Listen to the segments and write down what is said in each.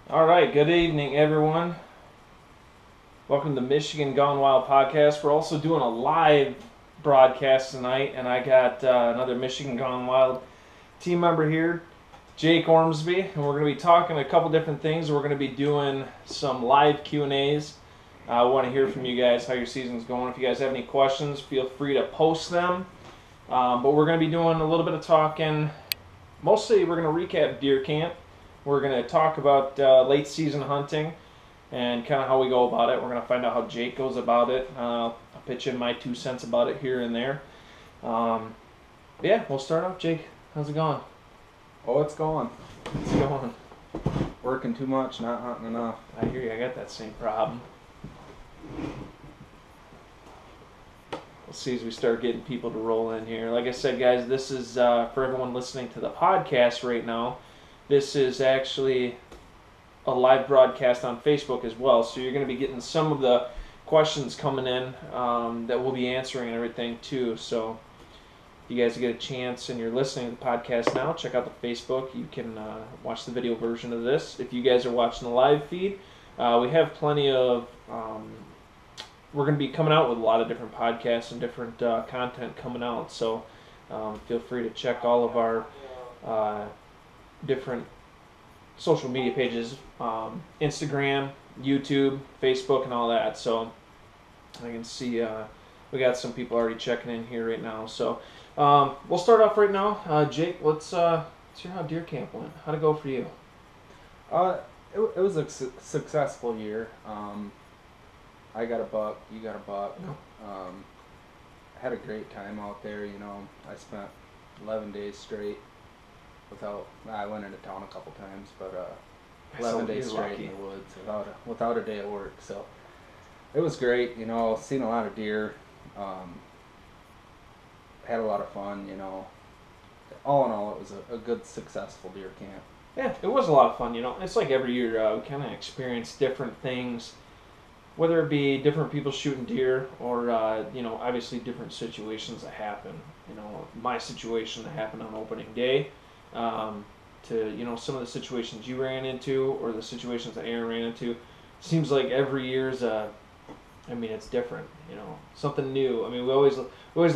All right, good evening, everyone. Welcome to Michigan Gone Wild podcast. We're also doing a live broadcast tonight, and I got another Michigan Gone Wild team member here, Jake Ormsby, and we're going to be talking a couple different things. We're going to be doing some live Q&As. I want to hear from you guys how your season's going. If you guys have any questions, feel free to post them. But we're going to be doing a little bit of talking. Mostly, we're going to recap deer camp. We're going to talk about late season hunting and kind of how we go about it. We're going to find out how Jake goes about it. I'll pitch in my 2 cents about it here and there. Yeah, we'll start off. Jake, how's it going? Oh, it's going. It's going. Working too much, not hunting enough. I hear you. I got that same problem. We'll see as we start getting people to roll in here. Like I said, guys, this is for everyone listening to the podcast right now. This is actually a live broadcast on Facebook as well, so you're going to be getting some of the questions coming in that we'll be answering and everything too. So if you guys get a chance and you're listening to the podcast now, check out the Facebook. You can watch the video version of this. If you guys are watching the live feed, we have plenty of... we're going to be coming out with a lot of different podcasts and different content coming out, so feel free to check all of our different social media pages, Instagram, YouTube, Facebook, and all that. So I can see we got some people already checking in here right now. So we'll start off right now. Jake, let's hear how deer camp went. How'd it go for you? It was a successful year. I got a buck, you got a buck. Had a great time out there, you know. I spent 11 days straight I went into town a couple times, but 11 days straight lucky. in the woods without a day of work. So it was great, you know. Seen a lot of deer. Had a lot of fun, you know. All in all, it was a good, successful deer camp. Yeah, it was a lot of fun. You know, it's like every year we kind of experience different things, whether it be different people shooting deer or you know, obviously different situations that happen. You know, my situation that happened on opening day, to, you know, some of the situations you ran into or the situations that Aaron ran into. Seems like every year's I mean, it's different. You know, something new. I mean, we always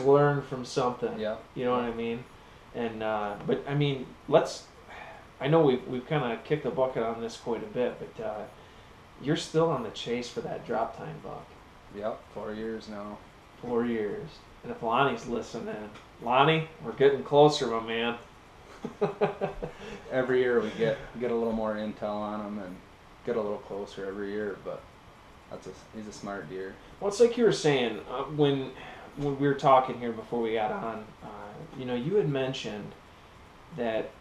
learn from something. Yeah. You know what I mean? And but I mean, I know we've kind of kicked the bucket on this quite a bit, but you're still on the chase for that drop time buck. Yep, 4 years now. 4 years. And if Lonnie's listening, Lonnie, we're getting closer, my man. Every year we get a little more intel on him and get a little closer every year, but he's a smart deer. Well, it's like you were saying when we were talking here before we got on. You know, you had mentioned that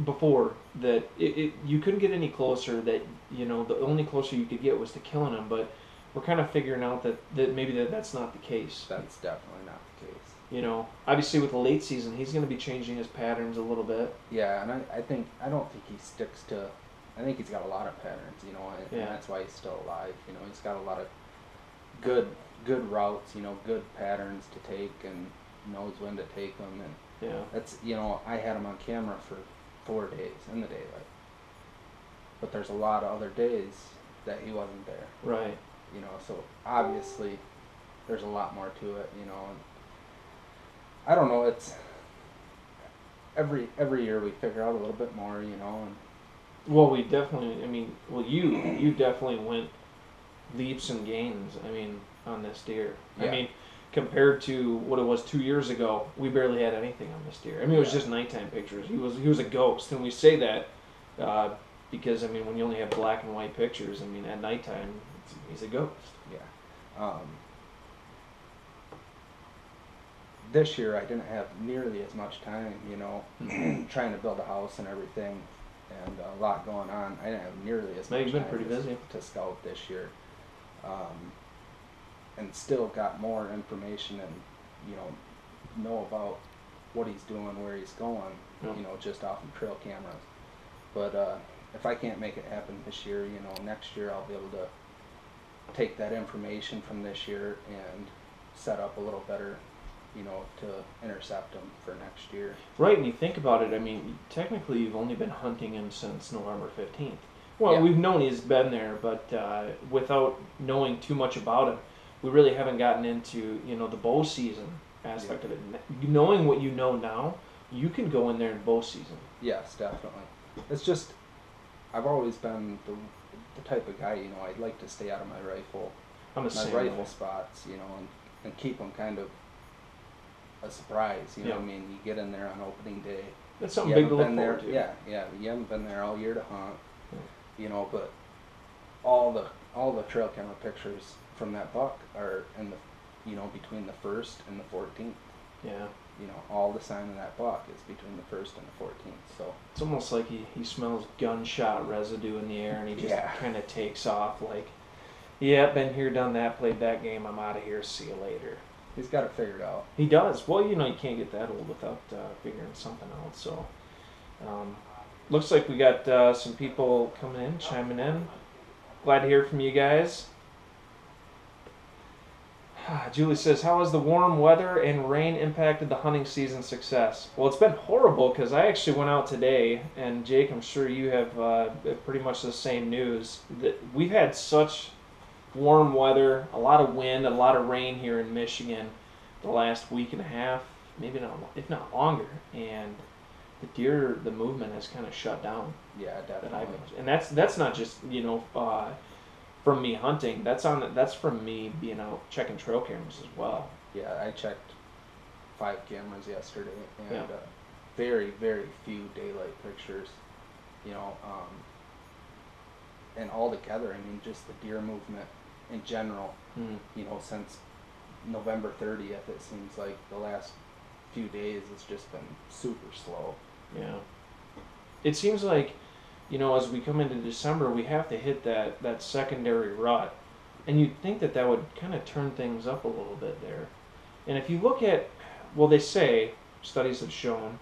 before that you couldn't get any closer. That, you know, the only closer you could get was to killing him. But we're kind of figuring out that maybe that's not the case. That's definitely not the case. You know, obviously with the late season, he's going to be changing his patterns a little bit. Yeah, and I don't think he sticks to. I think he's got a lot of patterns, you know, and that's why he's still alive. You know, he's got a lot of good routes, you know, good patterns to take, and knows when to take them. And that's, you know, I had him on camera for 4 days in the daylight, but there's a lot of other days that he wasn't there. Right. You know, so obviously there's a lot more to it, you know. And I don't know, it's every year we figure out a little bit more, you know. And well, we definitely. I mean, well, you definitely went leaps and gains. I mean, on this deer. Yeah. I mean, compared to what it was 2 years ago, we barely had anything on this deer. I mean, it was just nighttime pictures. He was a ghost, and we say that because I mean, when you only have black and white pictures, I mean, at nighttime, he's a ghost. yeah. This year I didn't have nearly as much time, you know, trying to build a house and everything, and a lot going on. I didn't have nearly as much You've been time pretty busy to scout this year, and still got more information and, you know about what he's doing, where he's going, you know, just off of trail cameras. But if I can't make it happen this year, you know, next year I'll be able to take that information from this year and set up a little better, you know, to intercept them for next year. Right, and you think about it, I mean, technically you've only been hunting him since November 15th. Well, Yeah. we've known he's been there, but without knowing too much about him, we really haven't gotten into the bow season aspect of it. Knowing what you know now, you can go in there in bow season. Yes, definitely. It's just I've always been the type of guy, I'd like to stay out of my rifle spots, and keep them kind of a surprise. You know what I mean? You get in there on opening day. That's something big to look forward to. Yeah. You haven't been there all year to hunt, but all the trail camera pictures from that buck are in the, between the 1st and the 14th. Yeah. All the sign of that buck is between the 1st and the 14th. So it's almost like he smells gunshot residue in the air, and he just kind of takes off like, yeah, been here, done that, played that game, I'm out of here, see you later. He's got it figured out. He does. Well, you can't get that old without figuring something out. So, looks like we got some people coming in, chiming in. Glad to hear from you guys. Julie says, how has the warm weather and rain impacted the hunting season success? Well, it's been horrible because I actually went out today, and Jake, I'm sure you have pretty much the same news. That we've had such warm weather, a lot of wind, a lot of rain here in Michigan the last week and a half, maybe not, if not longer, and the movement has kind of shut down. Yeah, definitely. And that's not just from me hunting. That's from me being out checking trail cameras as well. Yeah, I checked 5 cameras yesterday, and very, very few daylight pictures. And all together, I mean, just the deer movement in general. Since November 30th, it seems like the last few days it's just been super slow. Yeah. It seems like, as we come into December, we have to hit that secondary rut. And you'd think that would kind of turn things up a little bit there. And if you look at, they say, studies have shown,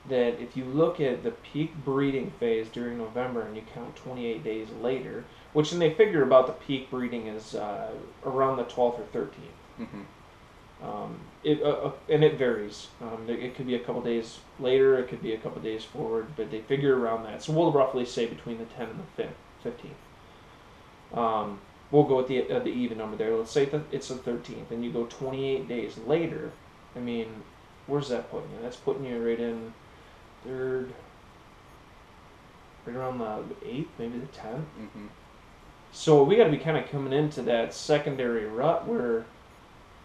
that if you look at the peak breeding phase during November and you count 28 days later, which then they figure about the peak breeding is around the 12th or 13th. Mm-hmm. And it varies. It could be a couple days later, it could be a couple days forward, but they figure around that. So we'll roughly say between the 10th and the 15th. We'll go with the even number there. Let's say that it's the 13th, and you go 28 days later. I mean, where's that putting you? That's putting you right in third, right around the 8th, maybe the 10th. Mm-hmm. So we got to be kind of coming into that secondary rut where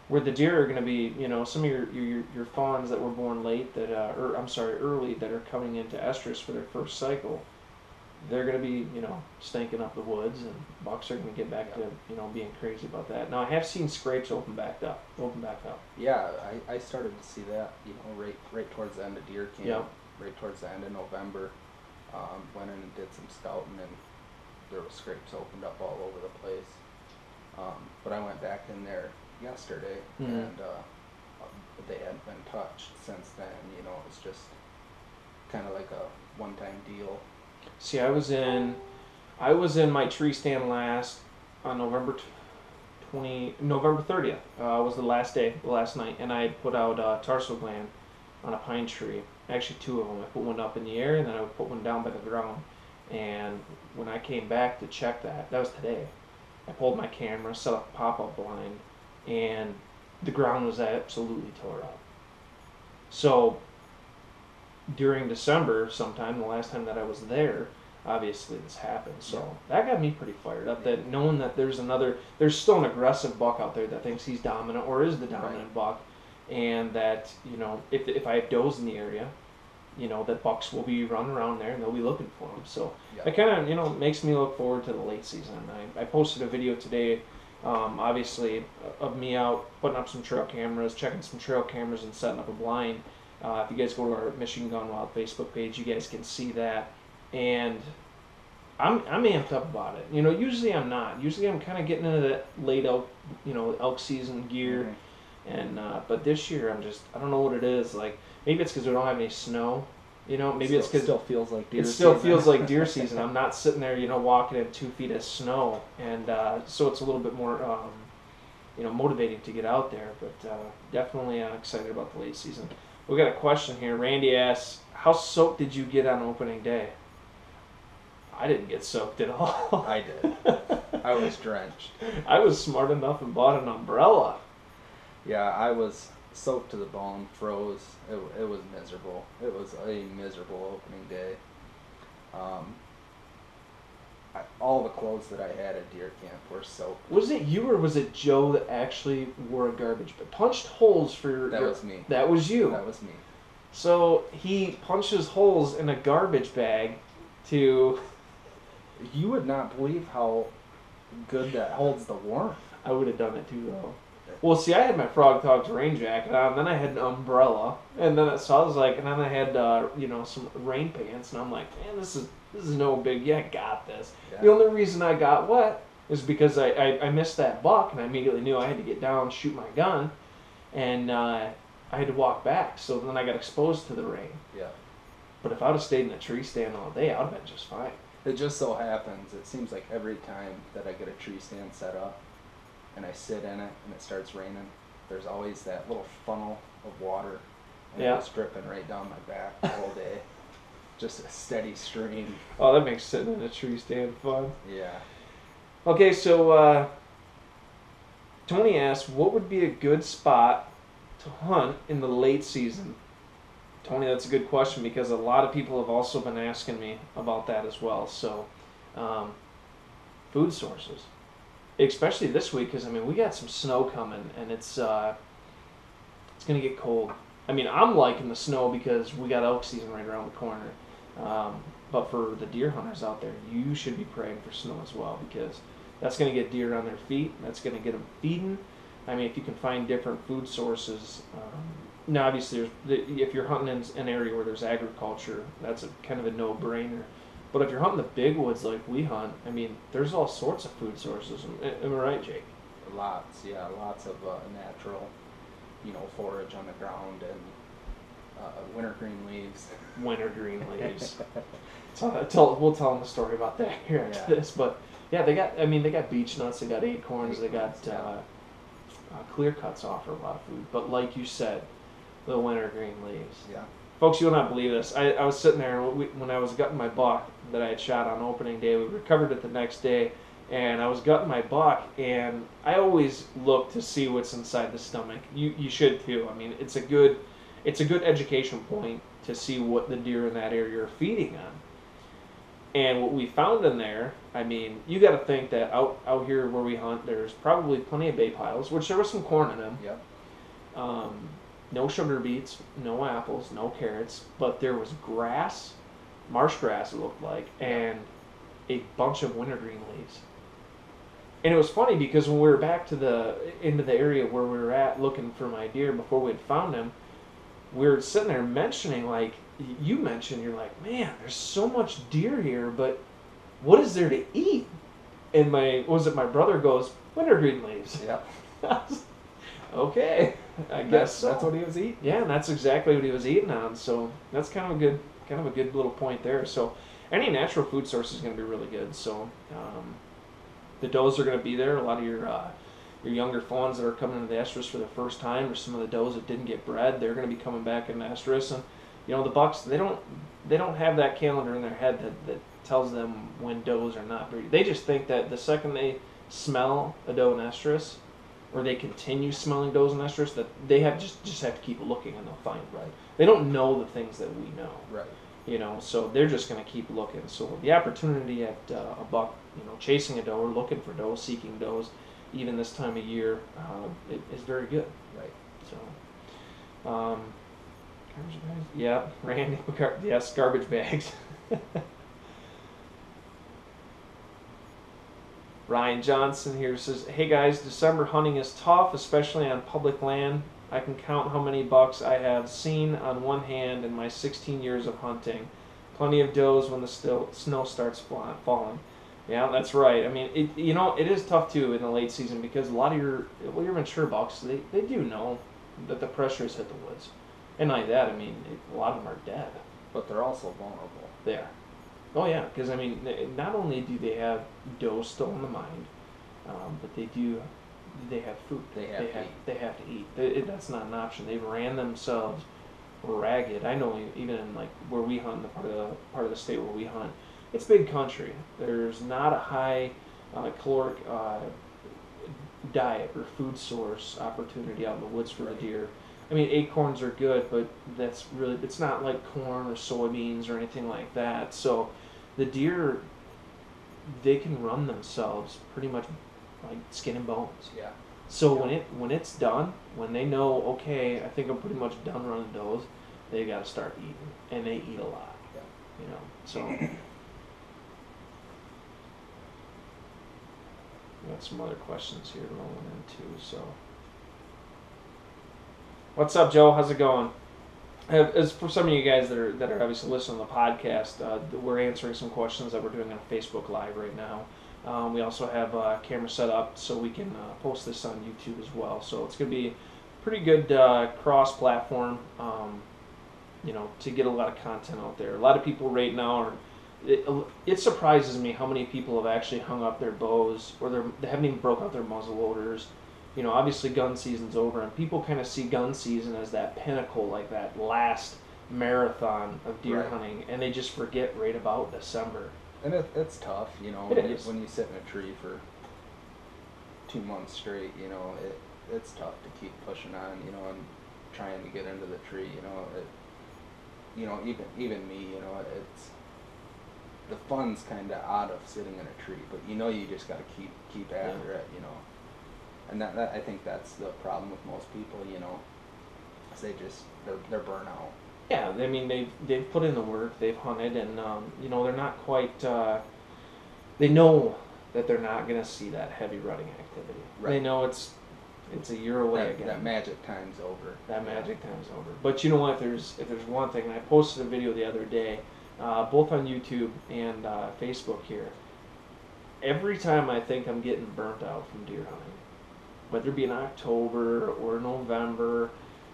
the deer are going to be, some of your fawns that were born late early that are coming into estrus for their first cycle. They're going to be, stinking up the woods, and bucks are going to get back to, being crazy about that. Now I have seen scrapes open back up. Yeah, I started to see that, right towards the end of deer camp. Yep. Right towards the end of November. Went in and did some scouting, and there were scrapes opened up all over the place. But I went back in there yesterday, and they hadn't been touched since then. It was just kind of like a one-time deal. See, I was in my tree stand last on November 30th. Was the last night, and I had put out tarsal gland on a pine tree. Actually, 2 of them. I put one up in the air, and then I would put one down by the ground. And when I came back to check that was today. I pulled my camera, set up a pop-up blind, and the ground was absolutely tore up. So during December sometime, the last time that I was there, obviously this happened. So that got me pretty fired up, that knowing that there's still an aggressive buck out there that thinks he's dominant or is the dominant buck, and that, if I have does in the area, that bucks will be running around there and they'll be looking for them. So it kind of, makes me look forward to the late season. I posted a video today, obviously, of me out putting up some trail cameras, checking some trail cameras, and setting up a blind. If you guys go to our Michigan Gone Wild Facebook page, you guys can see that. And I'm amped up about it. Usually I'm not. Usually I'm kind of getting into that late elk, elk season gear. Mm-hmm. And but this year I don't know what it is. Like, maybe it's because we don't have any snow. Maybe it's because it still feels like deer season. It still season. feels like deer season. I'm not sitting there, walking in 2 feet of snow, and so it's a little bit more, motivating to get out there. But definitely excited about the late season. We got a question here. Randy asks, "How soaked did you get on opening day?" I didn't get soaked at all. I did. I was drenched. I was smart enough and bought an umbrella. Yeah, I was soaked to the bone, froze. It was miserable. It was a miserable opening day. All the clothes that I had at deer camp were soaked. Was it you or was it Joe that actually wore a garbage bag? Punched holes for your... That was me. That was you. That was me. So he punches holes in a garbage bag to... You would not believe how good that holds the warmth. I would have done it too, though. Well, see, I had my Frog Talks rain jacket on, then I had an umbrella, and then so I was like, and then I had some rain pants, and I'm like, man, this is no big. Yeah, I got this. Yeah. The only reason I got wet is because I missed that buck, and I immediately knew I had to get down, shoot my gun, and I had to walk back. So then I got exposed to the rain. Yeah. But if I would have stayed in a tree stand all day, I would have been just fine. It just so happens, it seems like every time that I get a tree stand set up and I sit in it and it starts raining, there's always that little funnel of water and it's dripping right down my back the whole day. Just a steady stream. Oh, that makes sitting in a tree stand fun. Yeah. Okay, so Tony asked, what would be a good spot to hunt in the late season? Tony, that's a good question because a lot of people have also been asking me about that as well. So, food sources, especially this week, because I mean we got some snow coming and it's gonna get cold. I mean I'm liking the snow because we got elk season right around the corner. But for the deer hunters out there, you should be praying for snow as well because that's gonna get deer on their feet. That's gonna get them feeding. I mean if you can find different food sources. Now, obviously, if you're hunting in an area where there's agriculture, that's kind of a no-brainer. But if you're hunting the big woods like we hunt, I mean, there's all sorts of food sources. Am I right, Jake? Lots, yeah. Lots of natural, forage on the ground and wintergreen leaves. Wintergreen leaves. We'll tell them the story about that here after this. But, yeah, they got beech nuts, they got acorns, they got clear cuts offer a lot of food. But like you said, the wintergreen leaves. Yeah. Folks, you will not believe this. I was sitting there when I was gutting my buck that I had shot on opening day. We recovered it the next day, and I was gutting my buck, and I always look to see what's inside the stomach. You should too. I mean, it's a good education point to see what the deer in that area are feeding on. And what we found in there, I mean, you got to think that out here where we hunt, there's probably plenty of bay piles, which there was some corn in them. Yep. No sugar beets, no apples, no carrots, but there was grass, marsh grass it looked like, and a bunch of wintergreen leaves. And it was funny because when we were back into the area where we were at looking for my deer before we had found them, we were sitting there mentioning, like you mentioned, you're like, man, there's so much deer here, but what is there to eat? And my brother goes, wintergreen leaves. Yep. Okay, I guess so. That's what he was eating. Yeah, and that's exactly what he was eating on. So that's kind of a good little point there. So any natural food source is going to be really good. So the does are going to be there. A lot of your younger fawns that are coming into the estrus for the first time, or some of the does that didn't get bred, they're going to be coming back in the estrus. And the bucks, they don't have that calendar in their head that tells them when does are not breeding. They just think that the second they smell a doe in estrus, or they continue smelling does in estrus, that they just have to keep looking and they'll find it. Right. They don't know the things that we know. Right. So they're just going to keep looking. So the opportunity at a buck, chasing a doe or looking for does, seeking does, even this time of year, it is very good. Right. So, garbage bags? Yeah, Randy, yes, garbage bags. Ryan Johnson here says, hey guys, December hunting is tough, especially on public land. I can count how many bucks I have seen on one hand in my 16 years of hunting. Plenty of does when the snow starts falling. Yeah, that's right. I mean, it is tough too in the late season because a lot of your mature bucks, they do know that the pressure has hit the woods. And like that, I mean, a lot of them are dead. But they're also vulnerable. They are. Oh yeah, because I mean, not only do they have doe still in the mind, but they have food. They have to eat. That's not an option. They've ran themselves ragged. I know even in like where we hunt, the part of the state where we hunt, it's big country. There's not a high caloric diet or food source opportunity out in the woods for the deer. I mean, acorns are good, but it's not like corn or soybeans or anything like that. So the deer, they can run themselves pretty much like skin and bones. Yeah. So when it's done, when they know, okay, I think I'm pretty much done running does, they got to start eating, and they eat a lot. Yeah. You know, so. We got some other questions here rolling in too. So, what's up, Joe? How's it going? As for some of you guys that are obviously listening to the podcast, we're answering some questions that we're doing on Facebook Live right now. We also have a camera set up so we can post this on YouTube as well. So it's going to be pretty good cross-platform, to get a lot of content out there. A lot of people right now are. It surprises me how many people have actually hung up their bows, or they haven't even broke out their muzzle loaders. Obviously gun season's over, and people kind of see gun season as that pinnacle, like that last marathon of deer hunting, and they just forget right about December. And it's tough, when you sit in a tree for 2 months straight, it's tough to keep pushing on, and trying to get into the tree, even me, it's. The fun's kind of out of sitting in a tree, but you just got to keep after it, and that I think that's the problem with most people, is they're burnt out. Yeah, I mean they've put in the work, they've hunted, and they're not quite. They know that they're not going to see that heavy running activity. Right. They know it's a year away again. That magic time's over. Magic time's over. But you know what? If there's one thing, and I posted a video the other day. Both on YouTube and Facebook here. Every time I think I'm getting burnt out from deer hunting, whether it be in October or November,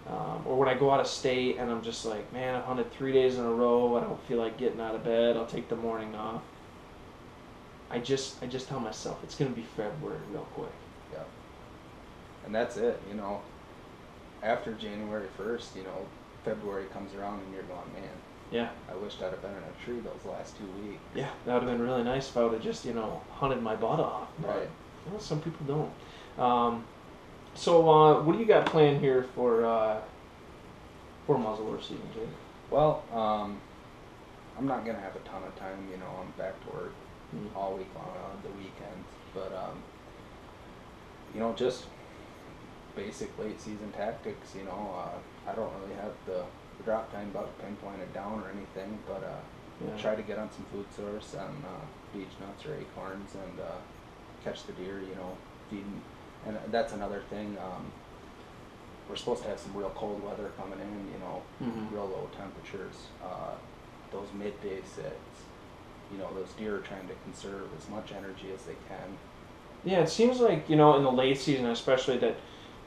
or when I go out of state and I'm just like, man, I hunted 3 days in a row, I don't feel like getting out of bed, I'll take the morning off. I just tell myself it's going to be February real quick. Yeah. And that's it, After January 1st, February comes around and you're going, man. Yeah. I wished I'd have been in a tree those last 2 weeks. Yeah, that would have been really nice if I would have just, hunted my butt off. Right. But, some people don't. So what do you got planned here for muzzleloader season, Jay? Well, I'm not going to have a ton of time, I'm back to work all week long on the weekends. But, just basic late season tactics, I don't really have the drop time about to pinpoint it down or anything, but try to get on some food source on beech nuts or acorns and catch the deer, feeding. And that's another thing. We're supposed to have some real cold weather coming in, real low temperatures. Those midday sits, those deer are trying to conserve as much energy as they can. Yeah, it seems like, in the late season especially, that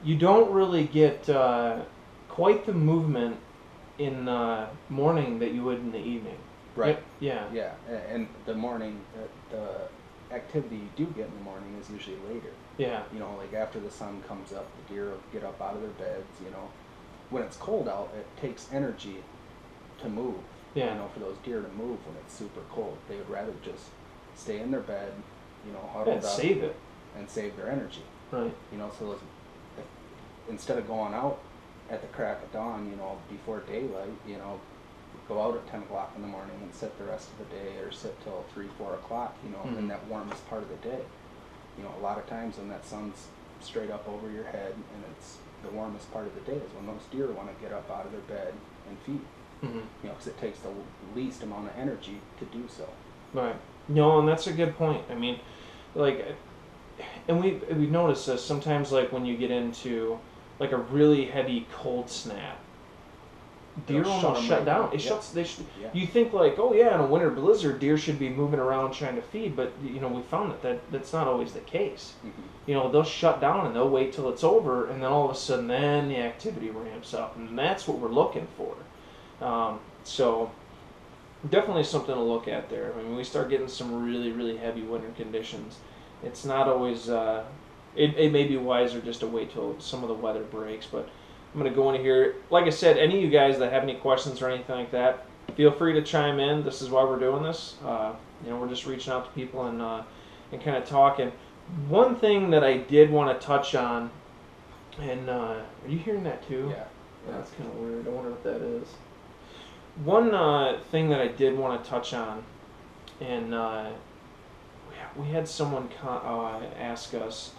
you don't really get quite the movement in the morning that you would in the evening. Right. Yeah. Yeah, and the morning, the activity you do get in the morning is usually later. Yeah. Like after the sun comes up, the deer will get up out of their beds, When it's cold out, it takes energy to move. Yeah. For those deer to move when it's super cold. They would rather just stay in their bed, huddled up. Save it. And save their energy. Right. So those, instead of going out at the crack of dawn, before daylight, go out at 10 o'clock in the morning and sit the rest of the day, or sit till 3, 4 o'clock, in that warmest part of the day. A lot of times when that sun's straight up over your head and it's the warmest part of the day is when those deer want to get up out of their bed and feed. Because it takes the least amount of energy to do so. Right. No, and that's a good point. I mean, and we've noticed this sometimes, like when you get into like a really heavy cold snap, deer almost shut down. It shuts. You think like, oh yeah, in a winter blizzard, deer should be moving around trying to feed, but we found that's not always the case. They'll shut down and they'll wait till it's over, and then all of a sudden, then the activity ramps up, and that's what we're looking for. So definitely something to look at there. I mean, we start getting some really, really heavy winter conditions. It's not always. It may be wiser just to wait till some of the weather breaks, but I'm going to go into here. Like I said, any of you guys that have any questions or anything like that, feel free to chime in. This is why we're doing this. we're just reaching out to people and kind of talking. One thing that I did want to touch on, and are you hearing that too? Yeah. That's kind of weird. I wonder what that is. One thing that I did want to touch on, and we had someone ask us.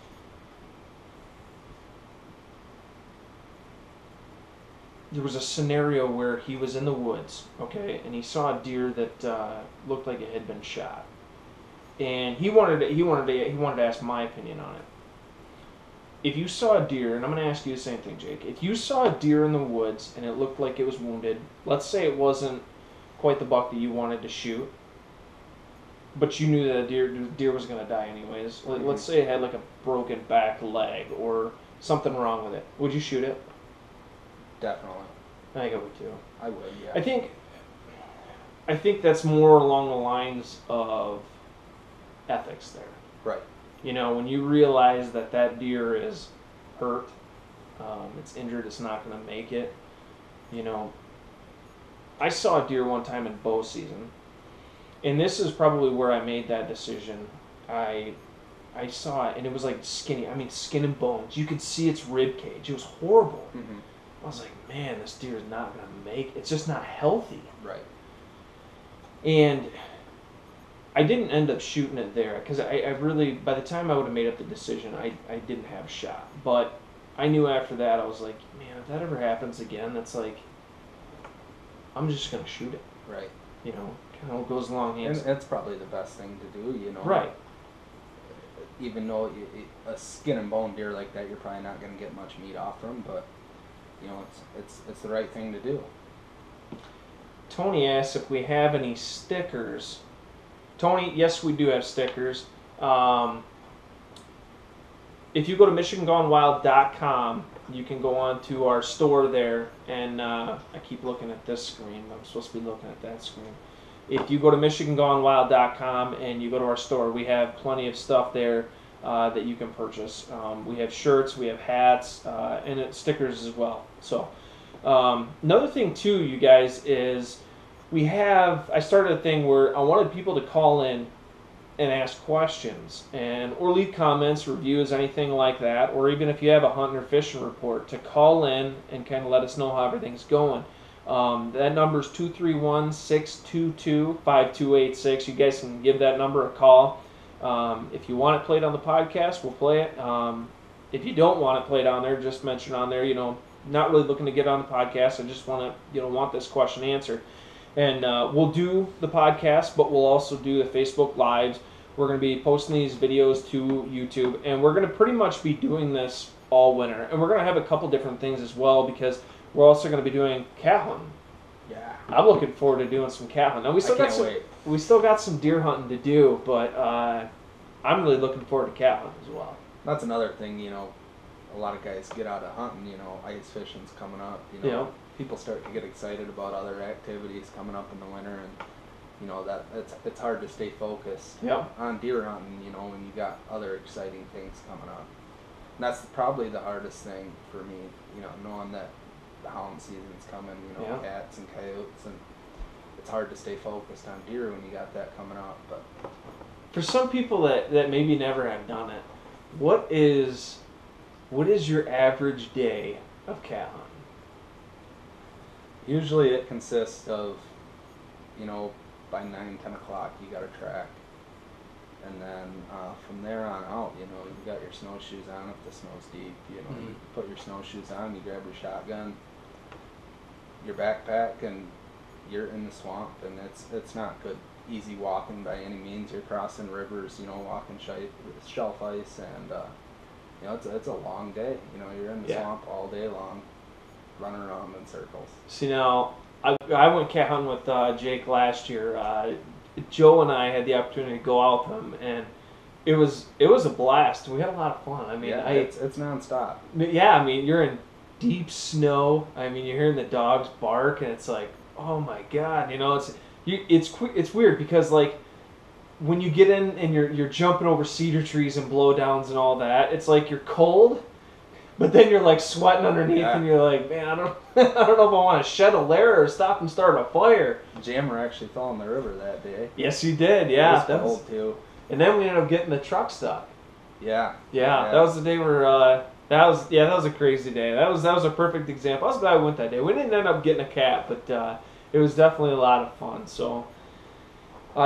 There was a scenario where he was in the woods, okay, and he saw a deer that looked like it had been shot, and he wanted to ask my opinion on it. If you saw a deer, and I'm going to ask you the same thing, Jake. If you saw a deer in the woods and it looked like it was wounded, let's say it wasn't quite the buck that you wanted to shoot, but you knew that the deer was going to die anyways. Let's say it had like a broken back leg or something wrong with it. Would you shoot it? Definitely. I think I would too. I would, yeah. I think that's more along the lines of ethics there. Right. When you realize that deer is hurt, it's injured, it's not going to make it. I saw a deer one time in bow season, and this is probably where I made that decision. I saw it, and it was like skinny. I mean, skin and bones. You could see its rib cage. It was horrible. Mm-hmm. I was like, man, this deer is not going to make it. It's just not healthy. Right. And I didn't end up shooting it there because I really, by the time I would have made up the decision, I didn't have a shot. But I knew after that, I was like, man, if that ever happens again, that's like, I'm just going to shoot it. Right. Kind of goes along hands. And that's probably the best thing to do, Right. Even though a skin and bone deer like that, you're probably not going to get much meat off from, but, it's the right thing to do. Tony asks if we have any stickers. Tony, yes, we do have stickers. If you go to MichiganGoneWild.com, you can go on to our store there, and I keep looking at this screen. I'm supposed to be looking at that screen. If you go to MichiganGoneWild.com and you go to our store, we have plenty of stuff there that you can purchase. We have shirts, we have hats, and stickers as well. So another thing too, you guys, is I started a thing where I wanted people to call in and ask questions or leave comments, reviews, anything like that, or even if you have a hunting or fishing report, to call in and kind of let us know how everything's going. That number is 231-622-5286. You guys can give that number a call. If you want it played on the podcast, we'll play it. If you don't want it played on there, just mention on there, not really looking to get on the podcast. I just want to, want this question answered. And we'll do the podcast, but we'll also do the Facebook Lives. We're going to be posting these videos to YouTube, and we're going to pretty much be doing this all winter. And we're going to have a couple different things as well, because we're also going to be doing cat hunting. Yeah. I'm looking forward to doing some cat hunting. Now, we still got some deer hunting to do, but I'm really looking forward to cat hunting as well. That's another thing, a lot of guys get out of hunting, ice fishing's coming up, people start to get excited about other activities coming up in the winter, and it's hard to stay focused on deer hunting, when you got other exciting things coming up. And that's probably the hardest thing for me, knowing that the hound season's coming, cats and coyotes, and it's hard to stay focused on deer when you got that coming up. But for some people that maybe never have done it, what is your average day of cat hunting? Usually it consists of, by 9, 10 o'clock you got a track. And then from there on out, you got your snowshoes on if the snow's deep. You put your snowshoes on, you grab your shotgun, your backpack, and you're in the swamp. And it's not good, easy walking by any means. You're crossing rivers, walking shelf ice, and it's a long day. You're in the swamp all day long, running around in circles. See, now I went cat hunting with Jake last year. Joe and I had the opportunity to go out with him, and it was a blast. We had a lot of fun. I mean, it's nonstop. Yeah, I mean, you're in deep snow. I mean, you're hearing the dogs bark, and it's like, oh my god, it's weird because like when you get in and you're jumping over cedar trees and blowdowns and all that, it's like you're cold, But then you're like sweating underneath, Yeah. and you're like, man, I don't, I don't know if I want to shed a layer or stop and start a fire. Jammer actually fell in the river that day. Yes, you did. Yeah, It was cold too. And then we ended up getting the truck stuck. Yeah. Yeah, that was the day where that was a crazy day. That was a perfect example. I was glad we went that day. We didn't end up getting a cat, but it was definitely a lot of fun. So,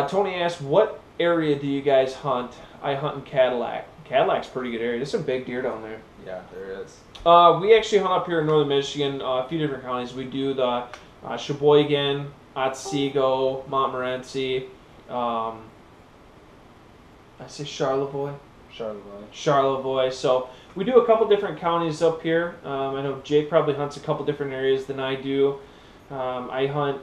Tony asked, "What area do you guys hunt?" I hunt in Cadillac. Cadillac's a pretty good area. There's some big deer down there. Yeah, there is. We actually hunt up here in northern Michigan, a few different counties. We do the Sheboygan, Otsego, Montmorency. I say Charlevoix. Charlevoix. So we do a couple different counties up here. I know Jake probably hunts a couple different areas than I do. I hunt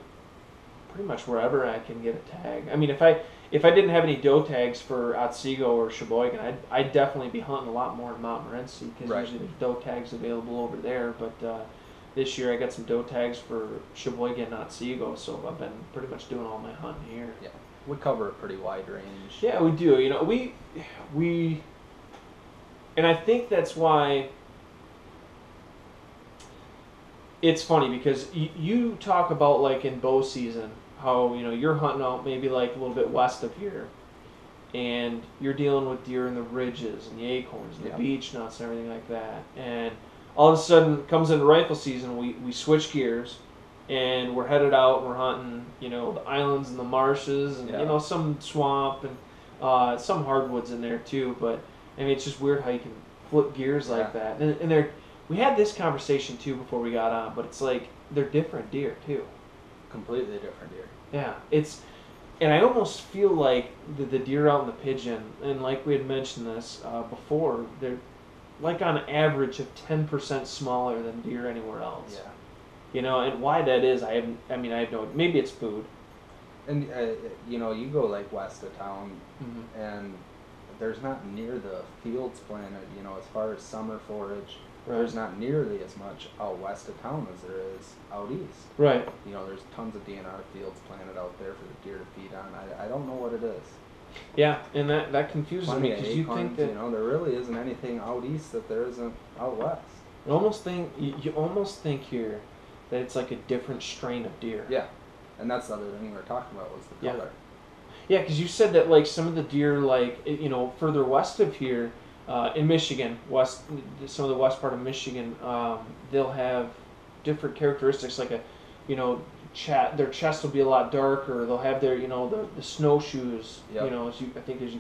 pretty much wherever I can get a tag. I mean, if I didn't have any doe tags for Otsego or Sheboygan, I'd definitely be hunting a lot more in Montmorency because usually there's doe tags available over there. But this year I got some doe tags for Sheboygan and Otsego, so I've been pretty much doing all my hunting here. Yeah, we cover a pretty wide range. Yeah, we do. You know, we, and I think that's why it's funny because you talk about like in bow season how you're hunting out maybe like a little bit west of here, and you're dealing with deer in the ridges and the acorns and the beech nuts and everything like that, and all of a sudden comes into rifle season, we switch gears. And we're headed out. And we're hunting, the islands and the marshes, and some swamp and some hardwoods in there too. But I mean, it's just weird how you can flip gears like that. And we had this conversation too before we got on, but it's like they're different deer too. Completely different deer. Yeah, and I almost feel like the deer out in the pigeon, and like we had mentioned this before, they're like on average of 10% smaller than deer anywhere else. Yeah. And why that is, I have no. Maybe it's food. And you go like west of town, Mm-hmm. and there's not near the fields planted. As far as summer forage, there's not nearly as much out west of town as there is out east. Right. There's tons of DNR fields planted out there for the deer to feed on. I don't know what it is. Yeah, and that confuses me because you think that there really isn't anything out east that there isn't out west. You almost think here that it's like a different strain of deer. Yeah, and that's the other thing we were talking about was the color. Yeah, because you said that like some of the deer, like further west of here, in Michigan, some of the west part of Michigan, they'll have different characteristics. Like their chest will be a lot darker. They'll have their the snowshoes, Yep. as you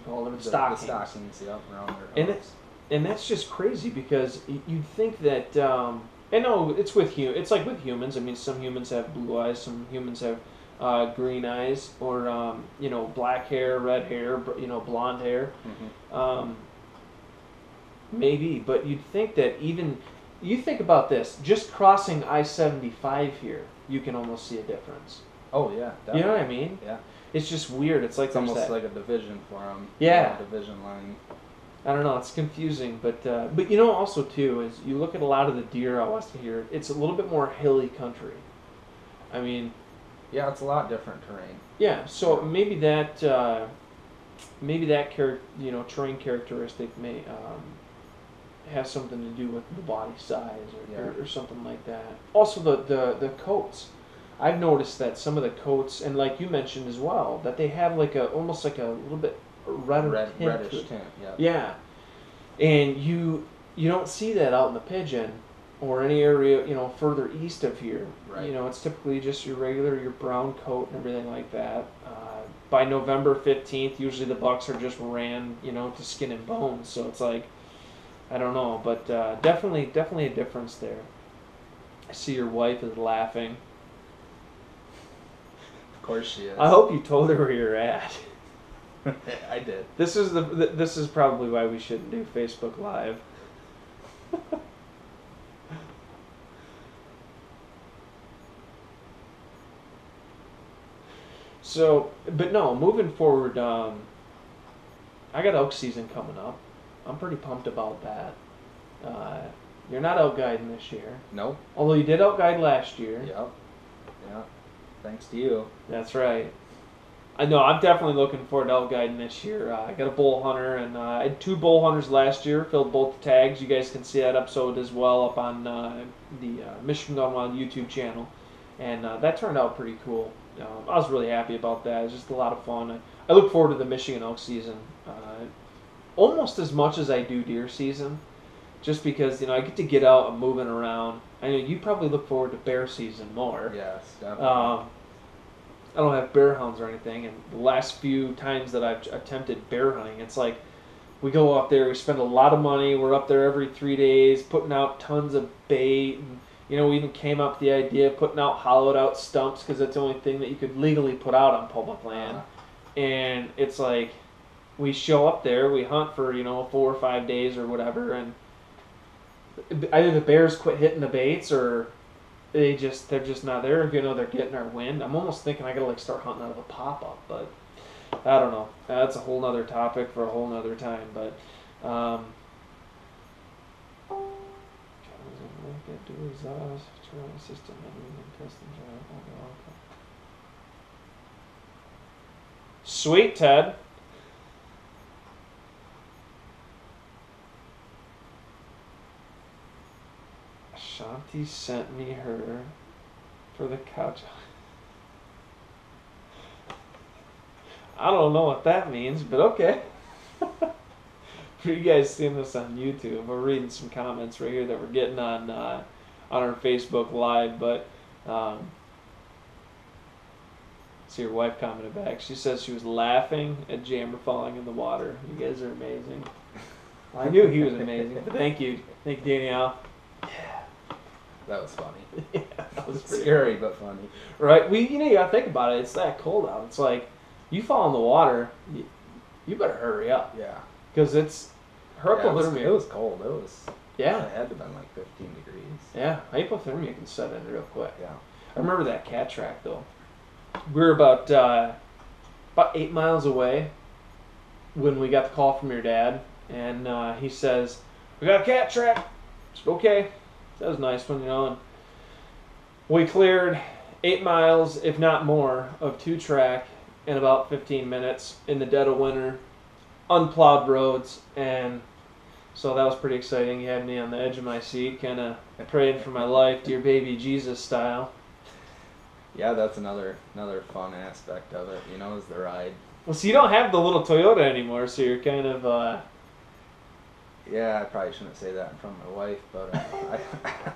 call them, The stockings. stockings, around their hooves. And that's just crazy because you'd think that. I know it's it's like with humans. I mean, some humans have blue eyes, some humans have green eyes, or black hair, red hair, blonde hair. Mm-hmm. Maybe, but you'd think that you think about this, just crossing I-75 here, you can almost see a difference. Oh yeah, definitely. You know what I mean? Yeah. It's just weird. It's like it's almost like a division for them. Yeah. Division line. I don't know. It's confusing, but also too is you look at a lot of the deer out west of here. It's a little bit more hilly country. I mean, yeah, it's a lot different terrain. Yeah, so maybe that terrain characteristic may have something to do with the body size or something like that. Also, the coats. I've noticed that some of the coats, and like you mentioned as well, that they have almost like a little bit reddish tint. Yeah, and you don't see that out in the pigeon or any area further east of here. Right. It's typically just your brown coat and everything like that. By November 15th, usually the bucks are just ran to skin and bones. So it's like, I don't know, but definitely a difference there. I see your wife is laughing. Of course she is. I hope you told her where you're at. I did. This is probably why we shouldn't do Facebook Live. So, but no, moving forward, I got elk season coming up. I'm pretty pumped about that. You're not elk guiding this year. Nope. Although you did elk guide last year. Yep. Yeah. Thanks to you. That's right. I know I'm definitely looking forward to elk guiding this year. I got a bull hunter, and I had 2 bull hunters last year. Filled both the tags. You guys can see that episode as well up on the Michigan Gun Wild YouTube channel, and that turned out pretty cool. I was really happy about that. It was just a lot of fun. I look forward to the Michigan elk season almost as much as I do deer season, just because I get to get out and moving around. I know you probably look forward to bear season more. Yes, definitely. I don't have bear hounds or anything, and the last few times that I've attempted bear hunting, it's like we go up there, we spend a lot of money, we're up there every 3 days, putting out tons of bait, and we even came up with the idea of putting out hollowed out stumps because that's the only thing that you could legally put out on public land. And it's like we show up there, we hunt for 4 or 5 days or whatever, and either the bears quit hitting the baits or they're just not there. If they're getting our wind. I'm almost thinking I gotta start hunting out of a pop-up, but I don't know. That's a whole nother topic for a whole nother time. But sweet, Ted. Shanti sent me her for the couch. I don't know what that means, but okay. For you guys seeing this on YouTube, we're reading some comments right here that we're getting on our Facebook Live, but see, your wife commented back. She says she was laughing at Jammer falling in the water. You guys are amazing. Well, I knew he was amazing, but thank you. Thank you, Danielle. That was funny. Yeah, that was scary, but funny. Right? You gotta think about it. It's that cold out. It's like, you fall in the water, you better hurry up. Yeah. Because it's hypothermia. It was cold. It was. Yeah. It had to have been like 15 degrees. Yeah. Hypothermia can set in real quick. Yeah. I remember that cat track though. We were about 8 miles away when we got the call from your dad, and he says, "We got a cat track." I said, "Okay." That was a nice one, and we cleared 8 miles, if not more, of 2-track in about 15 minutes in the dead of winter, unplowed roads, and so that was pretty exciting. He had me on the edge of my seat, kind of praying for my life, dear baby Jesus style. Yeah, that's another fun aspect of it, is the ride. Well, so you don't have the little Toyota anymore, so you're kind of... Yeah, I probably shouldn't say that in front of my wife, but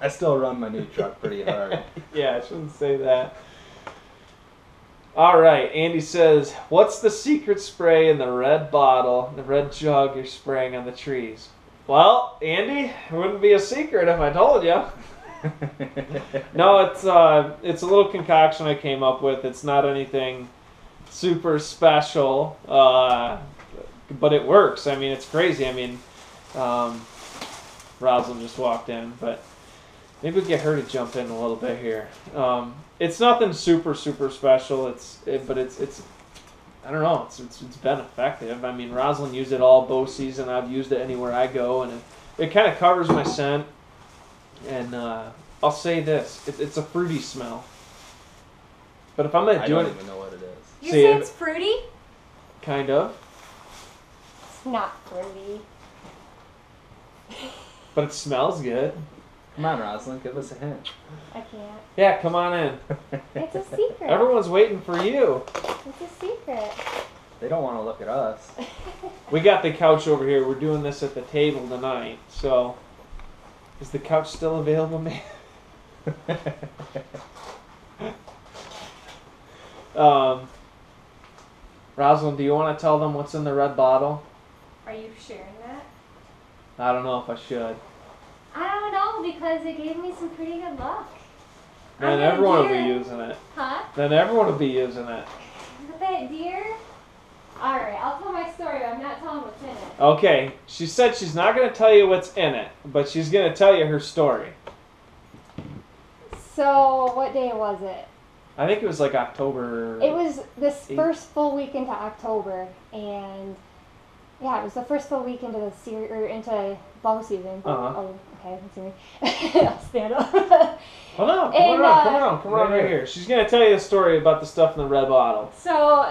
I still run my new truck pretty hard. Yeah, I shouldn't say that. All right, Andy says, what's the secret spray in the red bottle, the red jug you're spraying on the trees? Well, Andy, it wouldn't be a secret if I told you. No, it's a little concoction I came up with. It's not anything super special, but it works. I mean, it's crazy. I mean, Rosalind just walked in, but maybe we'll get her to jump in a little bit here. It's nothing super special. But it's I don't know. It's been effective. I mean, Rosalind used it all bow season. I've used it anywhere I go, and it kind of covers my scent. And I'll say this: it's a fruity smell. But if I'm gonna do it, I don't even know what it is. You say it's fruity? Kind of. It's not fruity. But it smells good. Come on, Rosalind, give us a hint. I can't. Yeah, come on in. It's a secret. Everyone's waiting for you. It's a secret. They don't want to look at us. We got the couch over here. We're doing this at the table tonight. So, is the couch still available, man? Rosalind, do you want to tell them what's in the red bottle? Are you sharing that? I don't know if I should. I don't know, because it gave me some pretty good luck. Then everyone will be using it. Huh? Then everyone will be using it. That deer? Alright, I'll tell my story, but I'm not telling what's in it. Okay, she said she's not going to tell you what's in it, but she's going to tell you her story. So, what day was it? I think it was like October. It was this 8th. first full week into October, and yeah, it was the first full week into into bow season. Uh-huh. Oh, okay, let's see. I'll stand up. Hold on, And, come on right here. She's going to tell you the story about the stuff in the red bottle. So,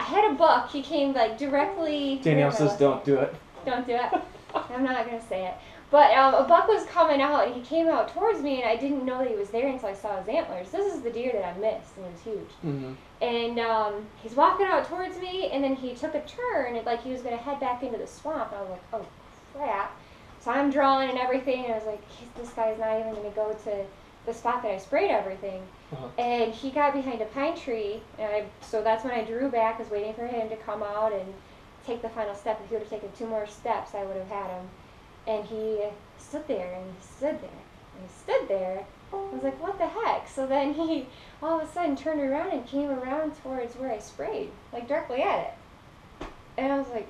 had a buck. He came like directly. Danielle says, "Don't do it." Don't do it. I'm not gonna say it. But a buck was coming out, and he came out towards me, and I didn't know that he was there until I saw his antlers. This is the deer that I missed, and it was huge. Mm-hmm. And he's walking out towards me, and then he took a turn, and like he was gonna head back into the swamp. And I was like, oh crap! So I'm drawing and everything, and I was like, this guy's not even gonna go to the spot that I sprayed everything. And he got behind a pine tree, and so that's when I drew back, was waiting for him to come out and take the final step. If he would have taken 2 more steps, I would have had him. And he stood there, and he stood there, and he stood there. I was like, what the heck? So then he all of a sudden turned around and came around towards where I sprayed, like directly at it. And I was like,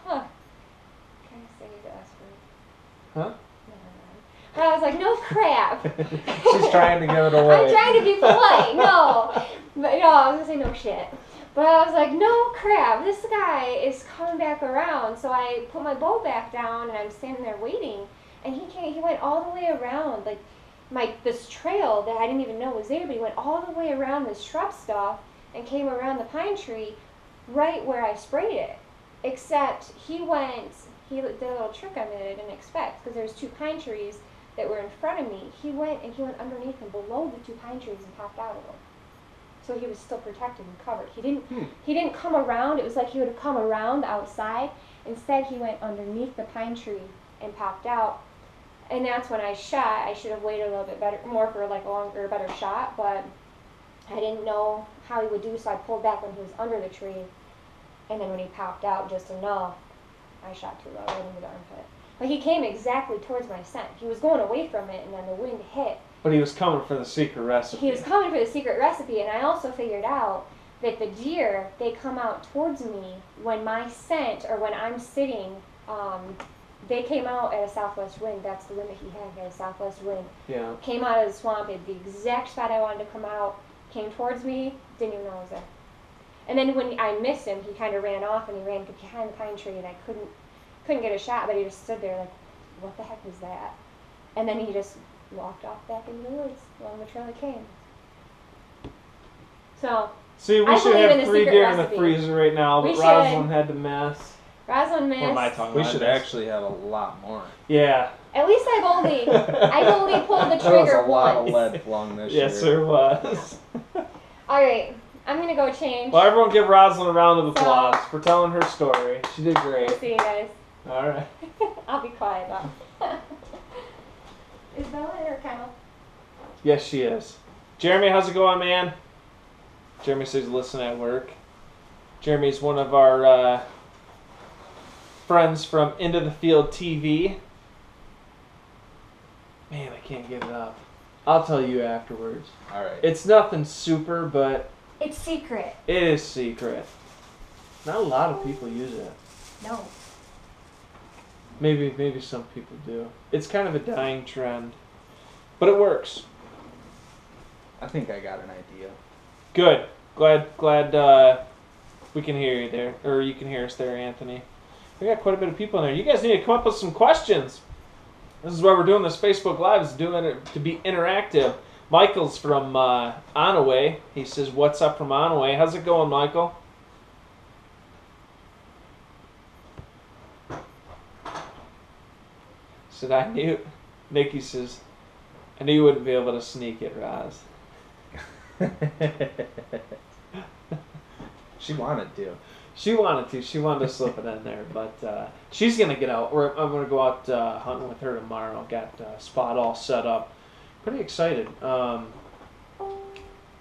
huh. Can I say the S word? Huh? I was like, no crap. She's trying to give it away. I'm trying to be polite. No. But no, I was going to say no shit. But I was like, no crap. This guy is coming back around. So I put my bow back down and I'm standing there waiting. And he went all the way around, like this trail that I didn't even know was there, but he went all the way around this shrub stuff and came around the pine tree right where I sprayed it. Except he did a little trick on me that I didn't expect, because there's 2 pine trees that were in front of me. He went underneath and below the 2 pine trees and popped out of them. So he was still protected and covered. He didn't come around. It was like he would have come around the outside. Instead, he went underneath the pine tree and popped out. And that's when I shot. I should have waited a little bit more for like a longer, better shot, but I didn't know how he would do, so I pulled back when he was under the tree. And then when he popped out just enough, I shot too low, right into the armpit. But he came exactly towards my scent. He was going away from it, and then the wind hit. But he was coming for the secret recipe. He was coming for the secret recipe, and I also figured out that the deer, they come out towards me when my scent, or when I'm sitting, they came out at a southwest wind. That's the wind that he had a southwest wind. Yeah. Came out of the swamp at the exact spot I wanted to come out, came towards me, didn't even know I was there. And then when I missed him, he kind of ran off, and he ran behind the pine tree, and I couldn't get a shot, but he just stood there like, what the heck was that? And then he just walked off back into the woods along the trail he came. So, see, we I should believe in have the 3 secret deer in recipe. the freezer right now, but We should. Rosalind had to mess. Rosalind missed. What am I talking We about? should actually have a lot more. Yeah. At least I've only pulled the There was trigger a lot once. of lead flung this year. Yes, there was. All right, I'm gonna go change. Well, everyone give Rosalind a round of applause for telling her story. She did great. We'll see you guys. All right. I'll be quiet though. Is Bella in her kennel? Yes, she is. Jeremy, how's it going, man? Jeremy says listen at work. Jeremy's one of our friends from Into the Field TV. Man, I can't get it up. I'll tell you afterwards. All right. It's nothing super, but It's secret. it is secret. Not a lot of people use it. No. Maybe some people do. It's kind of a dying trend, but it works. I think I got an idea. Good. Glad we can hear you there, or you can hear us there, Anthony. We got quite a bit of people in there. You guys need to come up with some questions. This is why we're doing this Facebook Live, is doing it to be interactive. Michael's from Onaway. He says, "What's up from Onaway?" How's it going, Michael? Said I knew. Nikki says, "I knew you wouldn't be able to sneak it, Roz." She wanted to. She wanted to. She wanted to slip it in there, but she's gonna get out. I'm gonna go out hunting with her tomorrow. Got a spot all set up. Pretty excited.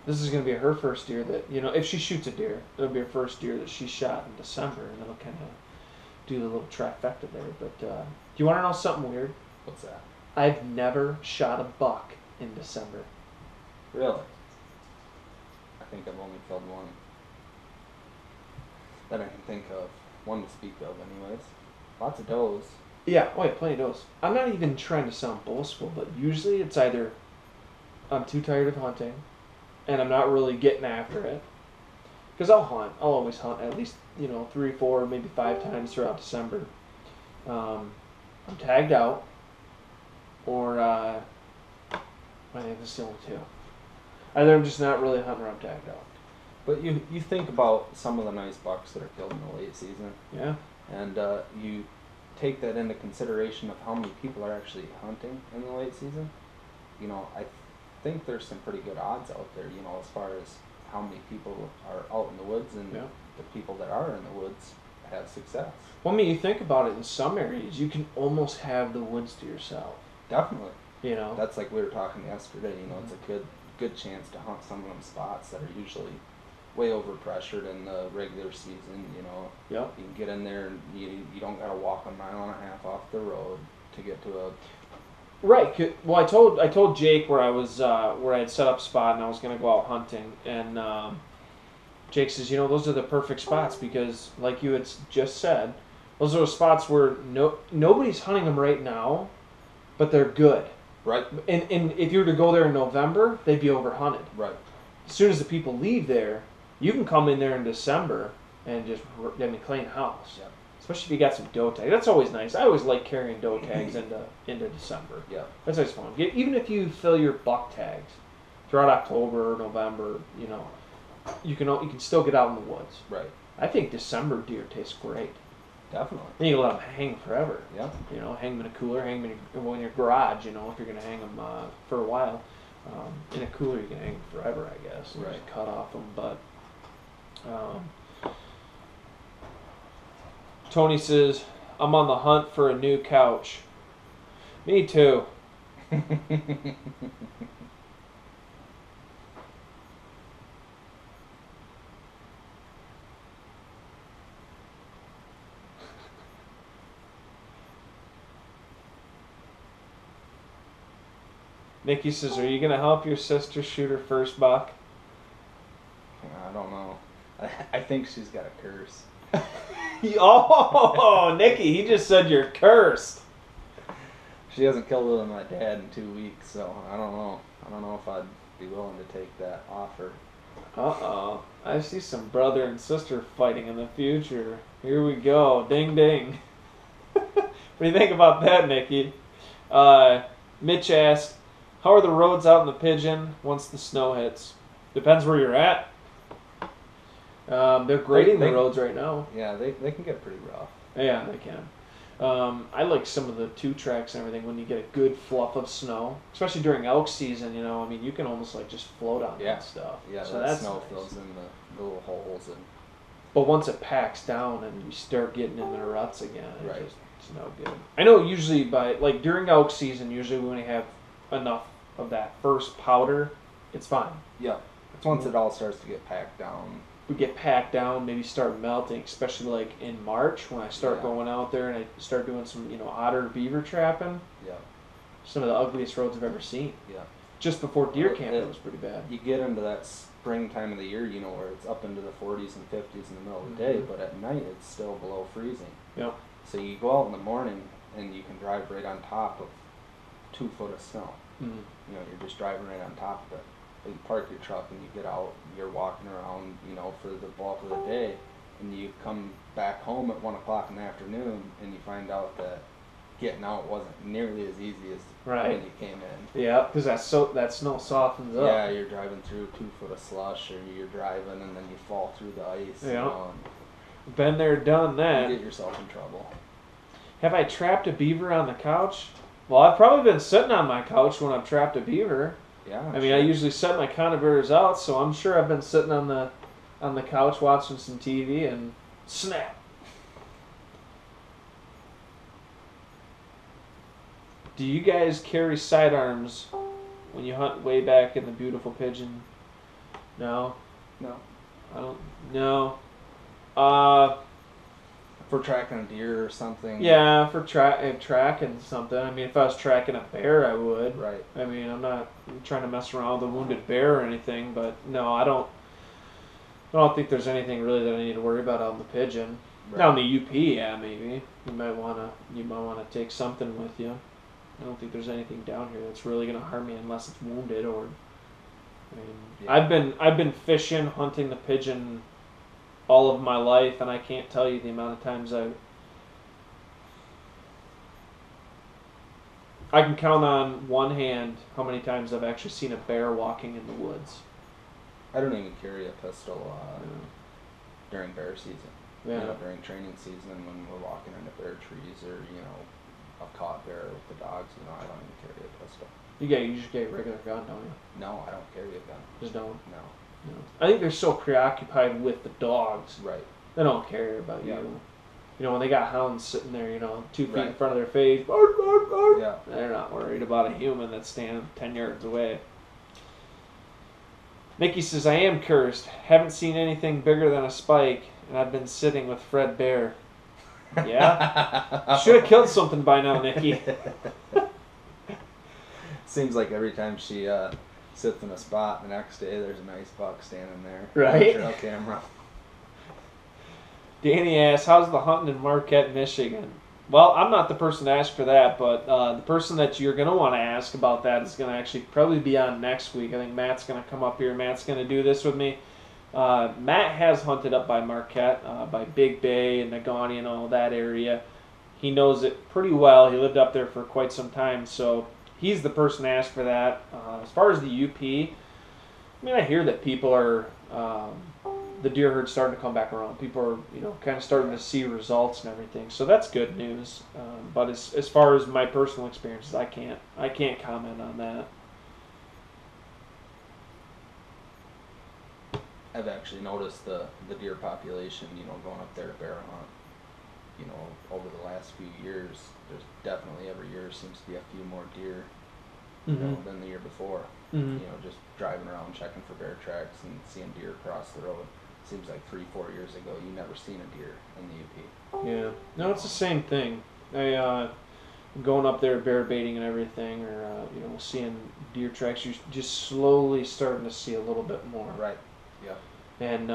This is gonna be her first deer that, if she shoots a deer, it'll be her first deer that she shot in December, and it'll kind of do the little trifecta there. But do you want to know something weird? What's that? I've never shot a buck in December. Really? I think I've only killed one. That I can think of. One to speak of, anyways. Lots of does. Yeah, plenty of those. I'm not even trying to sound boastful, but usually it's either I'm too tired of hunting and I'm not really getting after it. Because I'll hunt. I'll always hunt at least, 3, 4, maybe 5 times throughout December. I'm tagged out, or I think that's the only 2. Either I'm just not really hunting or I'm tagged out. But you think about some of the nice bucks that are killed in the late season, Yeah. and you take that into consideration of how many people are actually hunting in the late season. You know, I think there's some pretty good odds out there, you know, as far as how many people are out in the woods, and Yeah. the people that are in the woods have success. Well, I mean, you think about it, in some areas, you can almost have the woods to yourself. Definitely. You know? That's like we were talking yesterday, you know, it's a good chance to hunt some of them spots that are usually way overpressured in the regular season, you know. Yep. You can get in there and you don't gotta walk 1.5 miles off the road to get to a... Right. Well, I told Jake where I was where I had set up spot and I was gonna go out hunting, and Jake says, you know, those are the perfect spots because, like you had just said, those are spots where nobody's hunting them right now, but they're good. Right. And if you were to go there in November, they'd be overhunted. Right. As soon as the people leave there, you can come in there in December and just, clean house. Yep. Especially if you got some doe tags. That's always nice. I always like carrying doe tags into December. Yeah. That's always fun. Even if you fill your buck tags throughout October or November, you know, you can still get out in the woods. Right. I think December deer taste great. Definitely. Then you can let them hang forever. Yeah. You know, hang them in a cooler, hang them in your garage, you know, if you're going to hang them for a while. In a cooler, you can hang them forever, I guess. Right. Just cut off them. But Tony says, I'm on the hunt for a new couch. Me too. Nikki says, are you going to help your sister shoot her first buck? I don't know. I think she's got a curse. Oh, Nikki, he just said you're cursed. She hasn't killed with my dad in 2 weeks, so I don't know. I don't know if I'd be willing to take that offer. Uh-oh. I see some brother and sister fighting in the future. Here we go. Ding, ding. What do you think about that, Nikki? Mitch asked, how are the roads out in the Pigeon once the snow hits? Depends where you're at. They're grading the roads right now. Yeah, they can get pretty rough. Yeah, they can. I like some of the 2 tracks and everything when you get a good fluff of snow, especially during elk season. You know, I mean, you can almost like just float on that stuff. Yeah, so that that's snow nice. fills in the little holes and. But once it packs down and you start getting in the ruts again, Right. It's no good. I know usually during elk season, usually when we have enough of that first powder, it's fine. Yeah. It's once it all starts to get packed down. We get packed down, maybe start melting, especially like in March when I start going out there and I start doing some, otter beaver trapping. Yeah. Some of the ugliest roads I've ever seen. Yeah. Just before deer camp, it was pretty bad. You get into that spring time of the year, where it's up into the 40s and 50s in the middle of the day, but at night it's still below freezing. Yep. So you go out in the morning and you can drive right on top of 2 foot of snow. Mm-hmm. You're just driving right on top of it. You park your truck and you get out, you're walking around, for the bulk of the day, and you come back home at 1 o'clock in the afternoon and you find out that getting out wasn't nearly as easy as when you came in. Yeah, because that snow softens up. Yeah, you're driving through 2 foot of slush, or you're driving and then you fall through the ice. Yeah. Been there, done that. You get yourself in trouble. Have I trapped a beaver on the couch? Well, I've probably been sitting on my couch when I've trapped a beaver. Yeah. I mean, I usually set my conibears out, so I'm sure I've been sitting on the couch watching some TV and snap. Do you guys carry sidearms when you hunt way back in the beautiful Pigeon? No. No. I don't. No. For tracking a deer or something. Yeah, for tracking something. I mean, if I was tracking a bear, I would. Right. I mean, I'm not trying to mess around with a wounded bear or anything, but no, I don't think there's anything really that I need to worry about out in the Pigeon. Right. Now in the UP, yeah, maybe you might wanna take something with you. I don't think there's anything down here that's really gonna harm me unless it's wounded or. I mean, Yeah. I've been fishing, hunting the Pigeon all of my life, and I can't tell you the amount of times I can count on one hand how many times I've actually seen a bear walking in the woods. I don't even carry a pistol during bear season. Yeah. You know, during training season when we're walking into bear trees or, you know, a caught bear with the dogs, you know, I don't even carry a pistol. You just get a regular gun, don't you? No, I don't carry a gun. Just don't? No. I think they're so preoccupied with the dogs. Right. They don't care about Yeah. you. You know, when they got hounds sitting there, you know, 2 feet in Right. front of their face, bark, bark, bark, Yeah. they're not worried about a human that's standing 10 yards away. Mickey says, I am cursed. Haven't seen anything bigger than a spike, and I've been sitting with Fred Bear. Yeah? Should have killed something by now, Nikki. Seems like every time she sits in a spot, the next day there's a nice buck standing there. Right? Trail camera. Danny asks, how's the hunting in Marquette, Michigan? Well, I'm not the person to ask for that, but the person that you're going to want to ask about that is going to actually probably be on next week. I think Matt's going to come up here. Matt's going to do this with me. Matt has hunted up by Marquette, by Big Bay and Negaunee and all that area. He knows it pretty well. He lived up there for quite some time, so he's the person to ask for that. As far as the UP, I mean, I hear that people are... the deer herd's starting to come back around. People are, you know, kind of starting to see results and everything. So that's good news. But as far as my personal experiences, I can't comment on that. I've actually noticed the deer population, you know, going up there to bear hunt. You know, over the last few years, there's definitely every year seems to be a few more deer, you know, than the year before. Mm-hmm. You know, just driving around checking for bear tracks and seeing deer across the road. Seems like 3-4 years ago you never seen a deer in the UP. Yeah, no, it's the same thing. Going up there bear baiting and everything, or you know, seeing deer tracks, you're just slowly starting to see a little bit more. Right. Yeah. And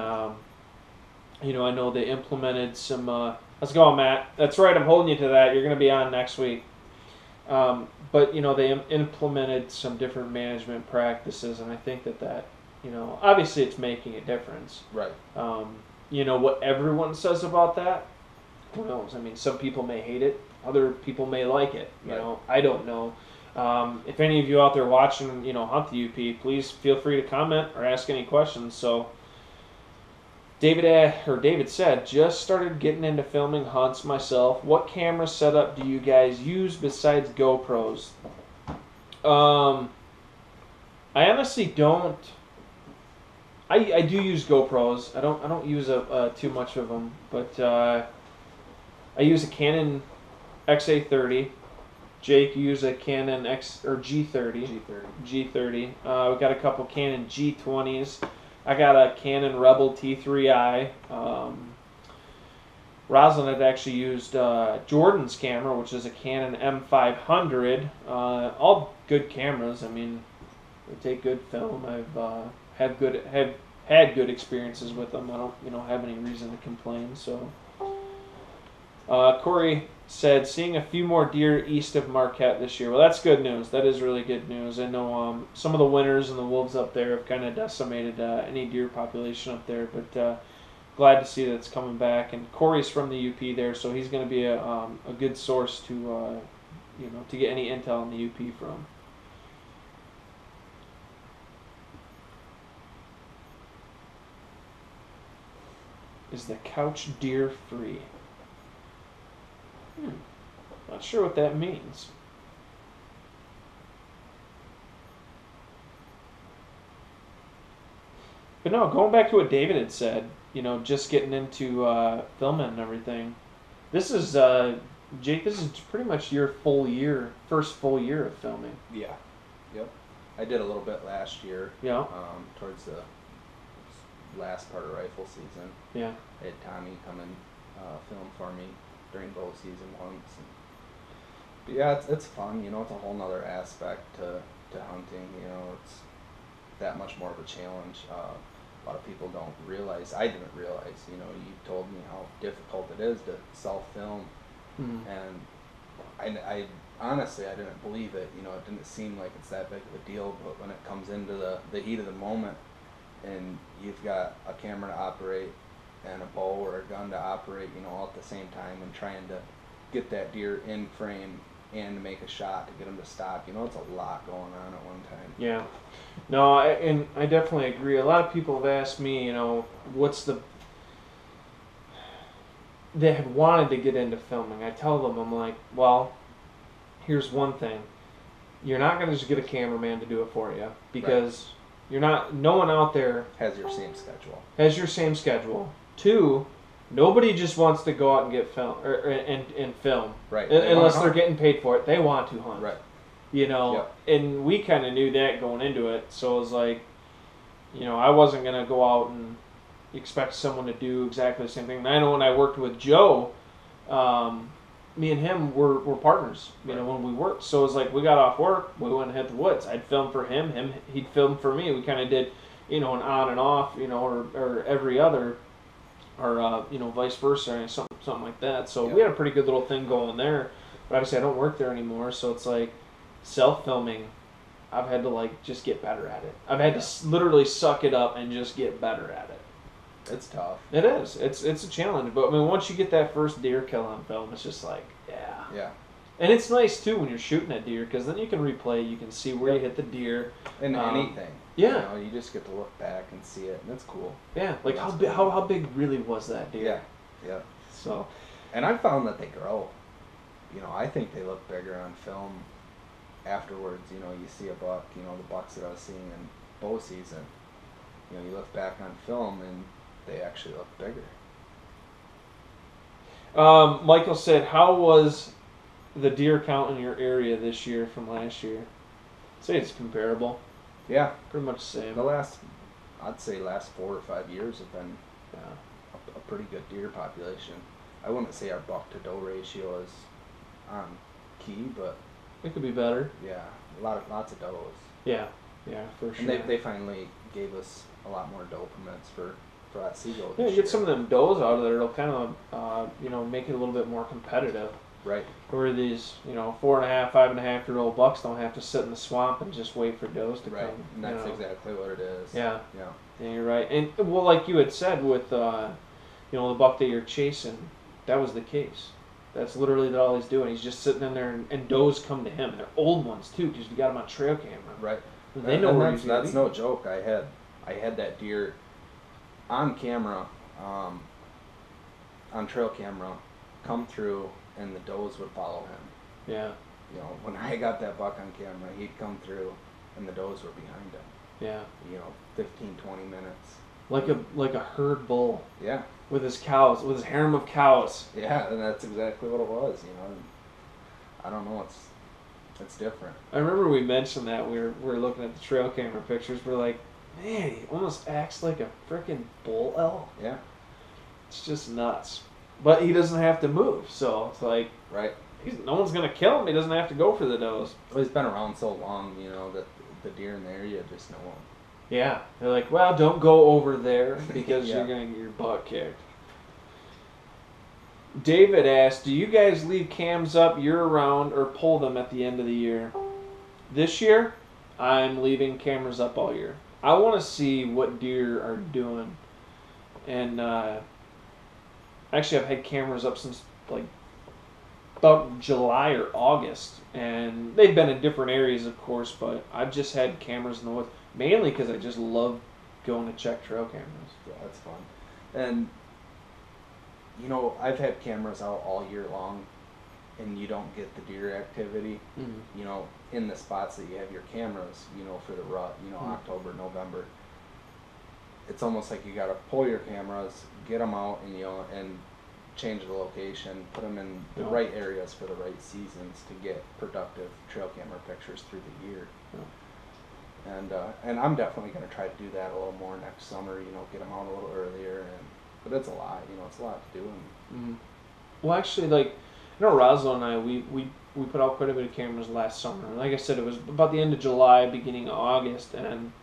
you know, I know they implemented some. Let's go on, Matt. That's right. I'm holding you to that. You're going to be on next week. But you know, they implemented some different management practices, and I think that you know, obviously it's making a difference. Right. You know, what everyone says about that, who knows? I mean, some people may hate it. Other people may like it. You know, I don't know. If any of you out there watching, you know, hunt the UP, please feel free to comment or ask any questions. So, David said, just started getting into filming hunts myself. What camera setup do you guys use besides GoPros? I honestly don't. I do use GoPros. I don't use too much of them, but I use a Canon XA30. Jake, you use a Canon G30. G30. We got a couple Canon G20s. I got a Canon Rebel T3i. Rosalind had actually used Jordan's camera, which is a Canon M500. All good cameras. I mean, they take good film. I've had good experiences with them. I don't have any reason to complain. So, Corey said, seeing a few more deer east of Marquette this year. Well, that's good news. That is really good news. I know some of the winters and the wolves up there have kind of decimated any deer population up there, but glad to see that it's coming back. And Corey's from the UP there, so he's going to be a good source to to get any intel on the UP from. Is the couch deer free? Not sure what that means. But no, going back to what David had said, you know, just getting into filming and everything. This is, Jake, this is pretty much your first full year of filming. Yeah. Yep. I did a little bit last year. Yeah. Towards the last part of rifle season. Yeah. I had Tommy come and film for me during bow season once. But yeah, it's fun. You know, it's a whole nother aspect to hunting. You know, it's that much more of a challenge. A lot of people don't realize. I didn't realize. You know, you told me how difficult it is to self-film, and I honestly I didn't believe it. You know, it didn't seem like it's that big of a deal. But when it comes into the heat of the moment, and you've got a camera to operate and a bow or a gun to operate, you know, all at the same time, and trying to get that deer in frame and to make a shot to get them to stop. You know, it's a lot going on at one time. Yeah. No, I definitely agree. A lot of people have asked me, you know, they have wanted to get into filming. I tell them, I'm like, well, here's one thing. You're not going to just get a cameraman to do it for you because no one out there has your same schedule. Has your same schedule. Two, nobody just wants to go out and get film and film. Right. Unless they're getting paid for it. They want to hunt. Right. You know, and we kind of knew that going into it. So it was like, you know, I wasn't going to go out and expect someone to do exactly the same thing. And I know when I worked with Joe, me and him were partners, you know, when we worked. So it was like we got off work, we went and hit the woods. I'd film for him, he'd film for me. We kind of did, you know, an on and off, you know, or every other, or, you know, vice versa, or something like that. So we had a pretty good little thing going there. But obviously I don't work there anymore, so it's like self-filming, I've had to, like, just get better at it. I've had to literally suck it up and just get better at it. It's tough. It is. It's a challenge. But, I mean, once you get that first deer kill on film, it's just like, Yeah. And it's nice, too, when you're shooting at deer, because then you can replay, you can see where you hit the deer. And anything. Yeah. You know, you just get to look back and see it, and it's cool. Yeah. Like, how big really was that deer? Yeah. Yeah. So. And I found that they grow. You know, I think they look bigger on film afterwards. You know, you see a buck, you know, the bucks that I was seeing in bow season. You know, you look back on film, and they actually look bigger. Michael said, how was the deer count in your area this year from last year? I'd say it's comparable. Yeah. Pretty much the same. I'd say last 4 or 5 years have been a pretty good deer population. I wouldn't say our buck to doe ratio is on key, but it could be better. Yeah, lots of does. Yeah, for sure. And they finally gave us a lot more doe permits for that seagull. Yeah, you get some of them does out of there. It'll kind of you know, make it a little bit more competitive. Right. Where these, you know, 4.5, 5.5-year-old bucks don't have to sit in the swamp and just wait for does to come. Right, and that's exactly what it is. Yeah. Yeah. Yeah, you're right. And well, like you had said with, you know, the buck that you're chasing, that was the case. That's literally all he's doing. He's just sitting in there, and does come to him. And they're old ones too, because you got them on trail camera. Right. They know where he's going. That's no joke. I had that deer on camera, on trail camera, come through, and the does would follow him. Yeah. You know, when I got that buck on camera, he'd come through, and the does were behind him. Yeah. You know, 15, 20 minutes. Like a herd bull. Yeah. With his cows, with his harem of cows. Yeah, and that's exactly what it was. You know, and I don't know. It's different. I remember we mentioned that we were looking at the trail camera pictures. We're like, man, he almost acts like a freaking bull elk. Yeah. It's just nuts. But he doesn't have to move, so it's like, right. No one's gonna kill him. He doesn't have to go for the does. Well, he's been around so long, you know, that the deer in the area just know him. Yeah, they're like, well, don't go over there because Yeah. you're gonna get your butt kicked. David asked, do you guys leave cams up year-round or pull them at the end of the year? This year, I'm leaving cameras up all year. I want to see what deer are doing. And actually, I've had cameras up since like about July or August. And they've been in different areas, of course, but I've just had cameras in the woods. Mainly because I just love going to check trail cameras. Yeah, that's fun. And, you know, I've had cameras out all year long, and you don't get the deer activity, you know, in the spots that you have your cameras, you know, for the rut, you know, October, November. It's almost like you got to pull your cameras, get them out, and, you know, and change the location, put them in the right areas for the right seasons to get productive trail camera pictures through the year. And I'm definitely going to try to do that a little more next summer, you know, get them out a little earlier. But it's a lot, you know, it's a lot to do. Well, actually, like, you know, Roslo and I, we put out quite a bit of cameras last summer. Like I said, it was about the end of July, beginning of August, and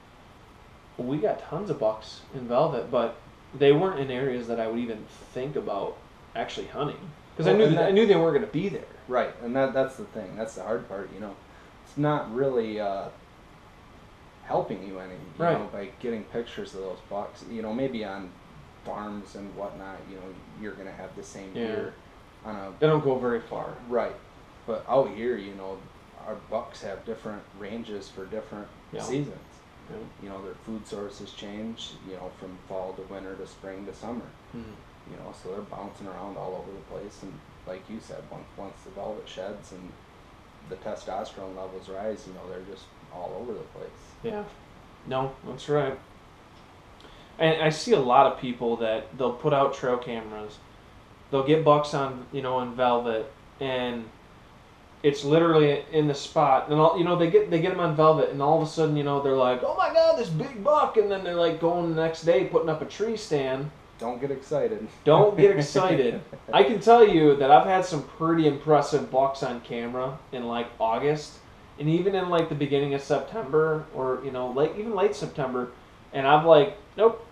we got tons of bucks in velvet, but they weren't in areas that I would even think about actually hunting. Because I knew they weren't going to be there. Right, and that's the thing. That's the hard part, you know. It's not really helping you any, you know, by getting pictures of those bucks. You know, maybe on farms and whatnot, you know, you're going to have the same deer on a... They don't go very far. Right. But out here, you know, our bucks have different ranges for different seasons. Yeah. You know, their food sources change, you know, from fall to winter to spring to summer. You know, so they're bouncing around all over the place. And like you said, once the velvet sheds and the testosterone levels rise, you know, they're just all over the place. Yeah. No, that's right. And I see a lot of people that they'll put out trail cameras. They'll get bucks on, you know, on velvet, and it's literally in the spot. And all, you know, they get them on velvet, and all of a sudden, you know, they're like, "Oh my God, this big buck!" And then they're like going the next day putting up a tree stand. Don't get excited. Don't get excited. I can tell you that I've had some pretty impressive bucks on camera in like August, and even in like the beginning of September, or you know, even late September, and I'm like, nope.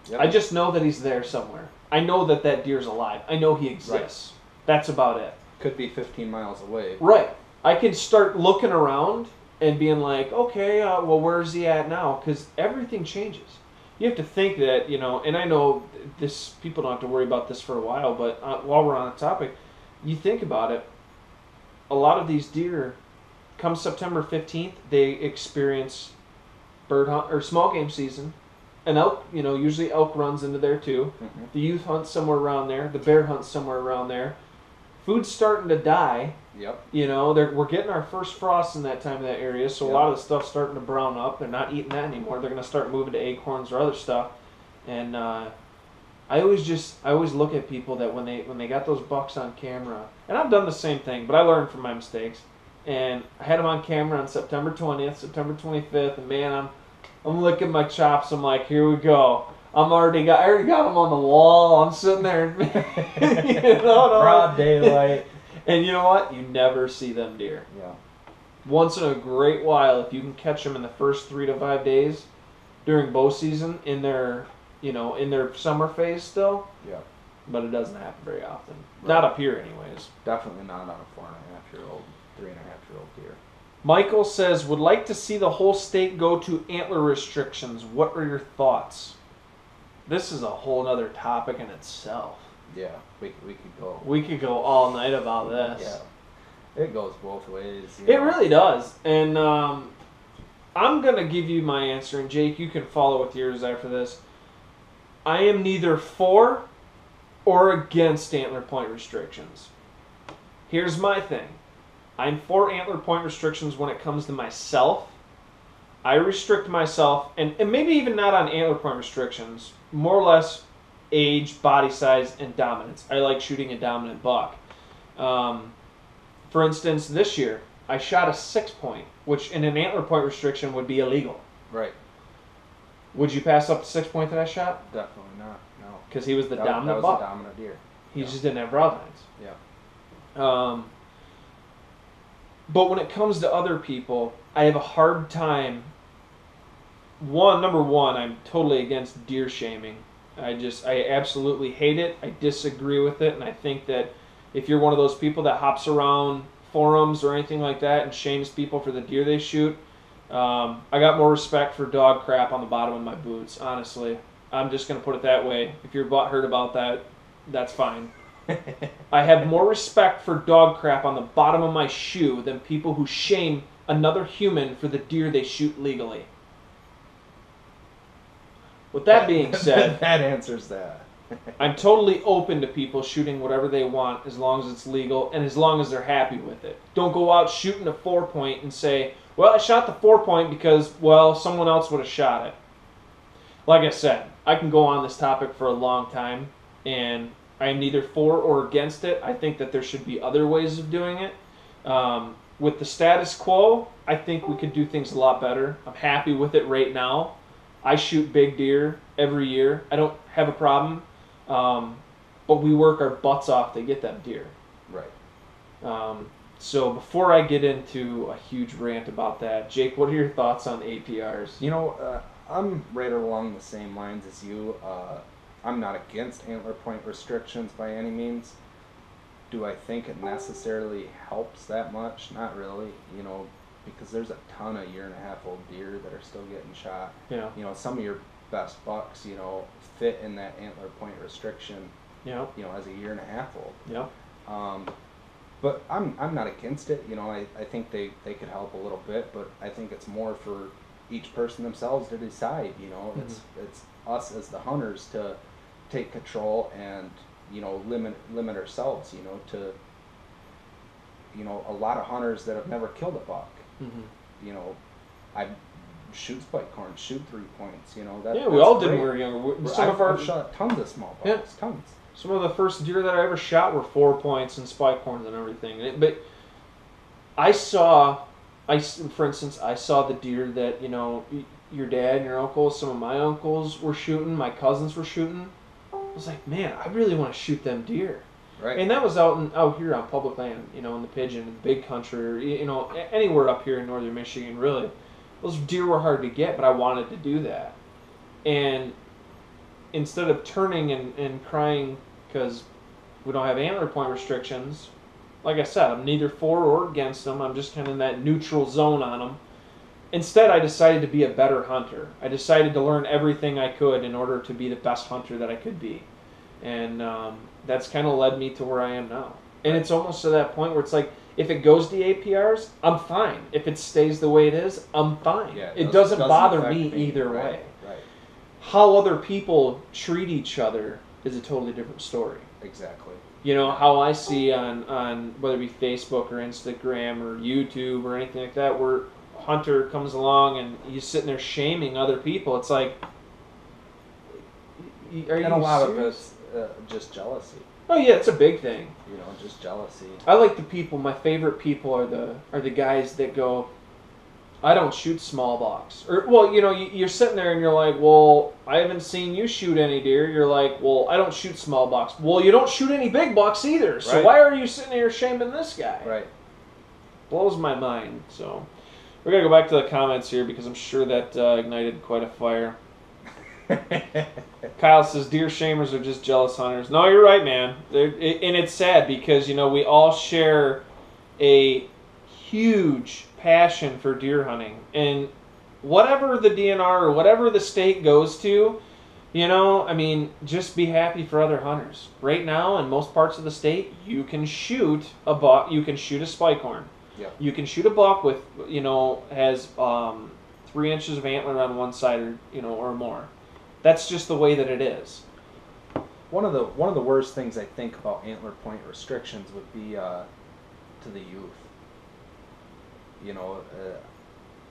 Yep. I just know that he's there somewhere. I know that deer's alive. I know he exists. Right. That's about it. Could be 15 miles away. Right. I can start looking around and being like, okay, well, where's he at now? Because everything changes. You have to think that, you know, and I know this, people don't have to worry about this for a while, but while we're on the topic, you think about it, a lot of these deer, come September 15th, they experience bird hunt or small game season. An elk, you know, usually elk runs into there too. Mm-hmm. The youth hunt's somewhere around there. The bear hunt's somewhere around there. Food's starting to die. Yep. You know, we're getting our first frost in that time of that area, so a lot of the stuff's starting to brown up. They're not eating that anymore. They're going to start moving to acorns or other stuff. And I always look at people that when they got those bucks on camera, and I've done the same thing, but I learned from my mistakes. And I had them on camera on September 20th, September 25th, and man, I'm licking my chops. I'm like, here we go. I already got them on the wall. I'm sitting there, broad daylight. And you know what? You never see them deer. Yeah. Once in a great while, if you can catch them in the first 3 to 5 days during bow season in their summer phase still. Yeah. But it doesn't happen very often. Right. Not up here, anyways. Definitely not on a 4.5-year-old, 3.5-year-old deer. Michael says, would like to see the whole state go to antler restrictions. What are your thoughts? This is a whole other topic in itself. Yeah, we could go. We could go all night about this. Yeah, it goes both ways. It really does. And I'm going to give you my answer, and Jake, you can follow with yours after this. I am neither for or against antler point restrictions. Here's my thing. I'm for antler point restrictions when it comes to myself. I restrict myself, and maybe even not on antler point restrictions, more or less age, body size, and dominance. I like shooting a dominant buck. For instance, this year, I shot a 6-point, which in an antler point restriction would be illegal. Right. Would you pass up the 6-point that I shot? Definitely not, no. Because he was the dominant that was buck. A dominant deer. He just didn't have broadlines. Yeah. But when it comes to other people, I have a hard time. Number one, I'm totally against deer shaming. I absolutely hate it. I disagree with it, and I think that if you're one of those people that hops around forums or anything like that and shames people for the deer they shoot, I got more respect for dog crap on the bottom of my boots, honestly. I'm just going to put it that way. If you're butthurt about that, that's fine. I have more respect for dog crap on the bottom of my shoe than people who shame another human for the deer they shoot legally. With that being said, that answers that. I'm totally open to people shooting whatever they want as long as it's legal and as long as they're happy with it. Don't go out shooting a 4-point and say, well, I shot the 4-point because, well, someone else would have shot it. Like I said, I can go on this topic for a long time, and I am neither for or against it. I think that there should be other ways of doing it. With the status quo, I think we could do things a lot better. I'm happy with it right now. I shoot big deer every year. I don't have a problem. But we work our butts off to get them deer. Right. So before I get into a huge rant about that, Jake, what are your thoughts on APRs? You know, I'm right along the same lines as you. I'm not against antler point restrictions by any means. Do I think it necessarily helps that much? Not really, you know, because there's a ton of 1.5-year-old deer that are still getting shot. Yeah. You know, some of your best bucks, you know, fit in that antler point restriction. Yeah. You know, as a 1.5-year-old. Yeah. But I'm not against it. You know, I think they could help a little bit, but I think it's more for each person themselves to decide. You know, it's us as the hunters to take control and, you know, limit ourselves. You know, to, you know, a lot of hunters that have never killed a buck. You know, I shoot spike horn, shoot 3 points. You know, yeah, we all did when we were younger. I've shot tons of small bucks, tons. Some of the first deer that I ever shot were 4 points and spike horns and everything. But I saw, for instance, I saw the deer that, you know, your dad and your uncle, some of my uncles were shooting, my cousins were shooting. I was like, man, I really want to shoot them deer. Right. And that was out here on public land, you know, in the Pigeon, in the Big Country, or, you know, anywhere up here in northern Michigan, really. Those deer were hard to get, but I wanted to do that. And instead of turning and crying because we don't have antler point restrictions, like I said, I'm neither for or against them. I'm just kind of in that neutral zone on them. Instead, I decided to be a better hunter. I decided to learn everything I could in order to be the best hunter that I could be. And that's kind of led me to where I am now. And it's almost to that point where it's like, if it goes to APRs, I'm fine. If it stays the way it is, I'm fine. Yeah, it doesn't bother me either way. Right. How other people treat each other is a totally different story. Exactly. You know, how I see on whether it be Facebook or Instagram or YouTube or anything like that, where a hunter comes along and he's sitting there shaming other people. It's like, are you and a lot serious? of it's just jealousy. Oh yeah, it's a big thing. You know, just jealousy. I like the people. My favorite people are the guys that go, I don't shoot small bucks. Or, well, you know, you're sitting there and you're like, well, I haven't seen you shoot any deer. You're like, well, I don't shoot small bucks. Well, you don't shoot any big bucks either. So why are you sitting there shaming this guy? Right. Blows my mind. So we're going to go back to the comments here because I'm sure that ignited quite a fire. Kyle says, deer shamers are just jealous hunters. No, you're right, man. And it's sad because, you know, we all share a huge passion for deer hunting, and whatever the DNR or whatever the state goes to, you know, I mean, just be happy for other hunters. Right now, in most parts of the state, you can shoot a buck, you can shoot a spike horn. Yep. You can shoot a buck with, you know, has 3 inches of antler on one side, or, you know, or more. That's just the way that it is. One of the worst things I think about antler point restrictions would be to the youth. You know,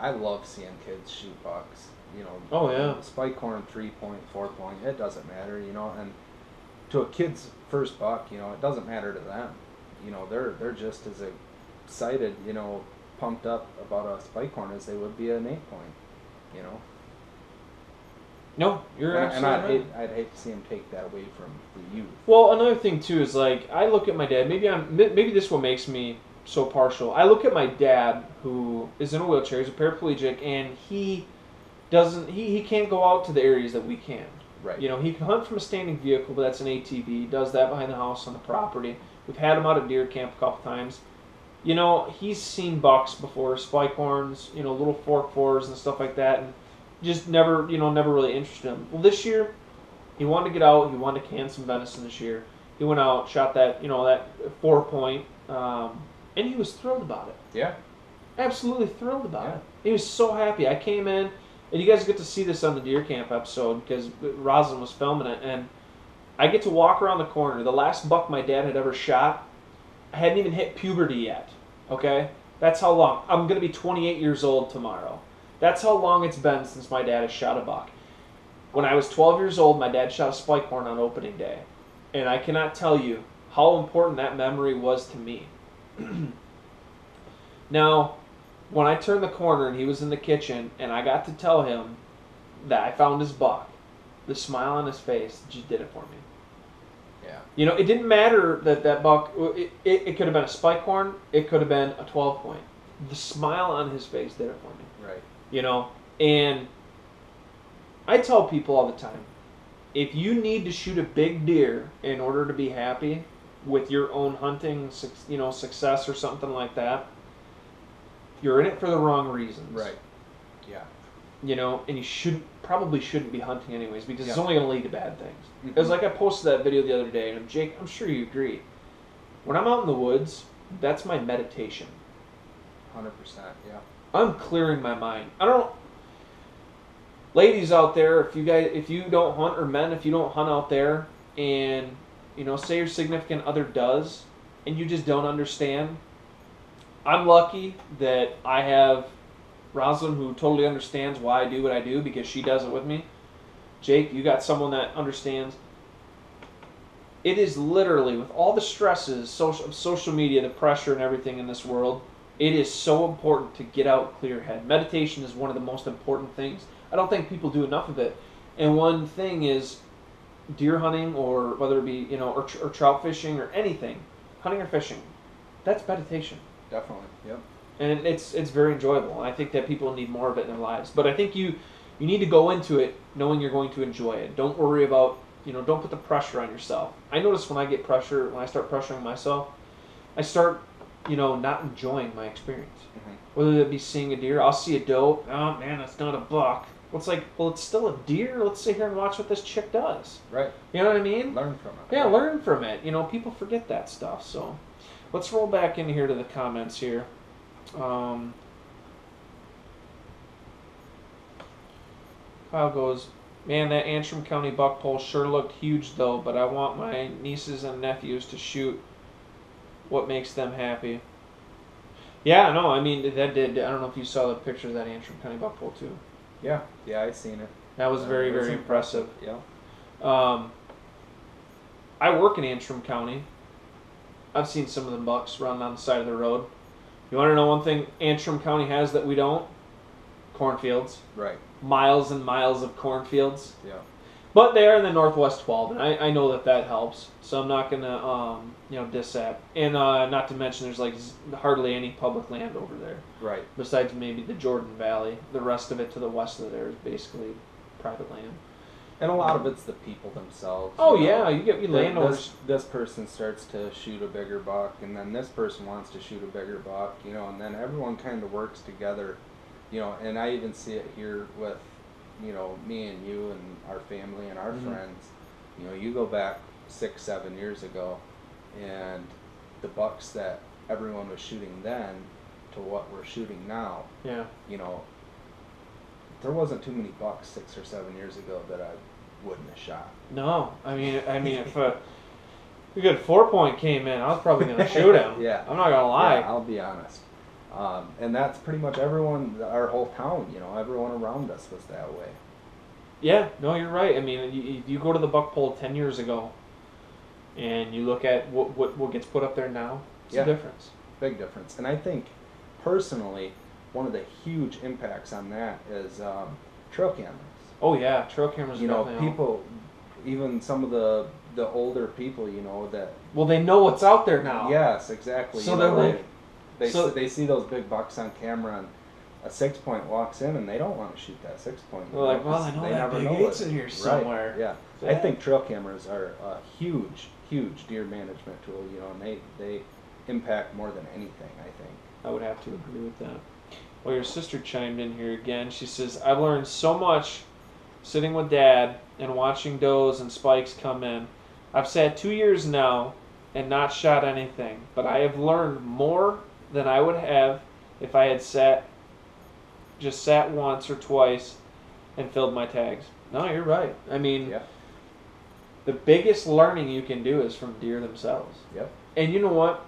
I love seeing kids shoot bucks. You know, oh yeah, spike horn, 3 point, 4 point, it doesn't matter. You know, and to a kid's first buck, you know, it doesn't matter to them. You know, they're just as excited, you know, pumped up about a spike horn as they would be an 8 point. You know. No, you're absolutely right. I'd hate to see him take that away from the youth. Well, another thing too is, like, I look at my dad. Maybe this is what makes me so partial. I look at my dad, who is in a wheelchair. He's a paraplegic, and he can't go out to the areas that we can. Right. You know, he can hunt from a standing vehicle, but that's an ATV. He does that behind the house on the property. We've had him out at deer camp a couple times. You know, he's seen bucks before, spike horns, you know, little fork fours and stuff like that, and just never really interested him. Well, this year, he wanted to get out. He wanted to can some venison this year. He went out, shot that 4 point, and he was thrilled about it. Yeah. Absolutely thrilled about it. He was so happy. I came in, and you guys get to see this on the deer camp episode because Roslyn was filming it, and I get to walk around the corner. The last buck my dad had ever shot, I hadn't even hit puberty yet. Okay? That's how long. I'm going to be 28 years old tomorrow. That's how long it's been since my dad has shot a buck. When I was 12 years old, my dad shot a spike horn on opening day. And I cannot tell you how important that memory was to me. Now, when I turned the corner and he was in the kitchen and I got to tell him that I found his buck, the smile on his face just did it for me. Yeah. You know, it didn't matter that buck, it could have been a spike horn, it could have been a 12 point. The smile on his face did it for me. Right. You know, and I tell people all the time, if you need to shoot a big deer in order to be happy with your own hunting, success or something like that, you're in it for the wrong reasons. Right. Yeah. You know, and you probably shouldn't be hunting anyways because it's only going to lead to bad things. Mm-hmm. It was like I posted that video the other day, and Jake, I'm sure you agree. When I'm out in the woods, That's my meditation. 100%, yeah. I'm clearing my mind. I don't. Ladies out there, if you don't hunt, or men, if you don't hunt out there, and say your significant other does, and you just don't understand. I'm lucky that I have Rosalind, who totally understands why I do what I do, because she does it with me. Jake, you got someone that understands. It is literally, with all the stresses of social media, the pressure and everything in this world, it is so important to get out, clear your head. Meditation is one of the most important things. I don't think people do enough of it. And one thing is deer hunting, or whether it be, or trout fishing or anything, hunting or fishing, that's meditation. Definitely, yep. And it's very enjoyable. I think that people need more of it in their lives. But I think you need to go into it knowing you're going to enjoy it. Don't worry about, don't put the pressure on yourself. I notice when I get pressure, when I start pressuring myself, I start, not enjoying my experience. Mm-hmm. Whether it be seeing a deer, I'll see a doe, oh man, that's not a buck. Well, it's like, well, it's still a deer. Let's sit here and watch what this chick does. Right. You know what I mean? Learn from it. Yeah, learn from it. People forget that stuff. So let's roll back in here to the comments here. Kyle goes, man, that Antrim County buck pole sure looked huge though, but I want my nieces and nephews to shoot what makes them happy. Yeah, no, I mean, that did. I don't know if you saw the picture of that Antrim County buck pole too. Yeah, I seen it. That was very, very impressive. Yeah. I work in Antrim County. I've seen some of the bucks run on the side of the road. You want to know one thing Antrim County has that we don't? Cornfields. Right. Miles and miles of cornfields. Yeah. But they are in the Northwest 12, and I know that helps. So I'm not gonna diss that. And not to mention, there's like hardly any public land over there. Right. Besides maybe the Jordan Valley, the rest of it to the west of there is basically private land. And a lot of it's the people themselves. Oh yeah, you get landowners. This person starts to shoot a bigger buck, and then this person wants to shoot a bigger buck, and then everyone kind of works together, And I even see it here with, me and you and our family and our friends. You go back 6-7 years ago, and the bucks that everyone was shooting then to what we're shooting now. Yeah. There wasn't too many bucks 6 or 7 years ago that I wouldn't have shot. No, I mean, if a good 4-point came in, I was probably going to shoot him. Yeah. I'm not going to lie. Yeah, I'll be honest. And that's pretty much everyone, our whole town, everyone around us was that way. Yeah, no, you're right. I mean, you go to the buck pole 10 years ago, and you look at what gets put up there now, it's a difference. Big difference. And I think, personally, one of the huge impacts on that is trail cameras. Oh yeah, trail cameras. People, even some of the older people, that. Well, they know what's out there now. Yes, exactly. So they're like, they see those big bucks on camera, and a 6-point walks in, and they don't want to shoot that 6-point. They're like, well, I know that big 8's in here somewhere. Right. Yeah. I think trail cameras are a huge deer management tool. And they impact more than anything, I think. I would have to agree with that. Well, your sister chimed in here again. She says, I've learned so much sitting with Dad and watching does and spikes come in. I've sat 2 years now and not shot anything, but I have learned more than I would have if I had sat once or twice and filled my tags. No, you're right. I mean, the biggest learning you can do is from deer themselves. Yep. And you know what?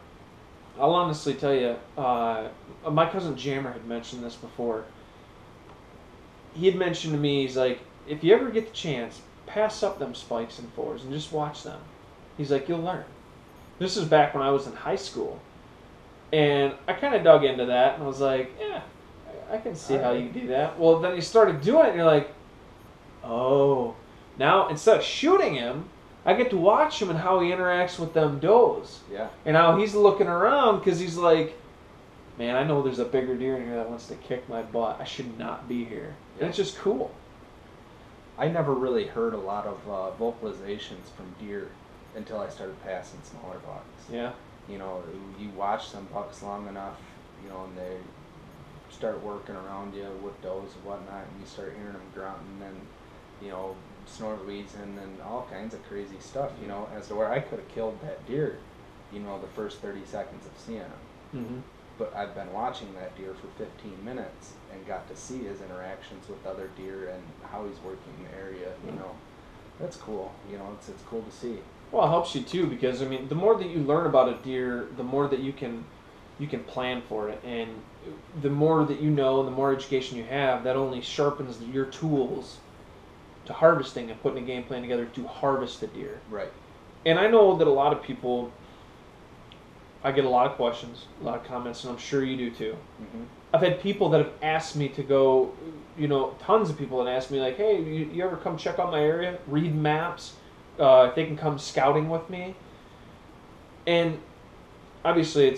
I'll honestly tell you, my cousin Jammer had mentioned this before. He had mentioned to me, he's like, if you ever get the chance, pass up them spikes and 4s and just watch them. He's like, you'll learn. This is back when I was in high school. And I kind of dug into that, and I was like, yeah, I can see how you do that. Well, then you started doing it, and you're like, oh. Now, instead of shooting him, I get to watch him and how he interacts with them does. Yeah. And how he's looking around, because he's like, man, I know there's a bigger deer in here that wants to kick my butt. I should not be here. And it's just cool. I never really heard a lot of vocalizations from deer until I started passing smaller bucks. Yeah. You watch some bucks long enough, and they start working around you with does and whatnot, and you start hearing them grunting and, snort wheezing and all kinds of crazy stuff, as to where I could have killed that deer you know, the first 30 seconds of seeing him. Mm-hmm. But I've been watching that deer for 15 minutes and got to see his interactions with other deer and how he's working the area, you know. That's cool. You know, it's cool to see. Well, it helps you too, because I mean, the more that you learn about a deer, the more that you can plan for it, and the more that you know, the more education you have, that only sharpens your tools to harvesting and putting a game plan together to harvest the deer. Right. And I know that a lot of people, I get a lot of questions, a lot of comments, and I'm sure you do too. Mm-hmm. I've had people that have asked me to go, you know, tons of people that asked me, like, hey, you ever come check out my area, read maps, if they can come scouting with me. And obviously,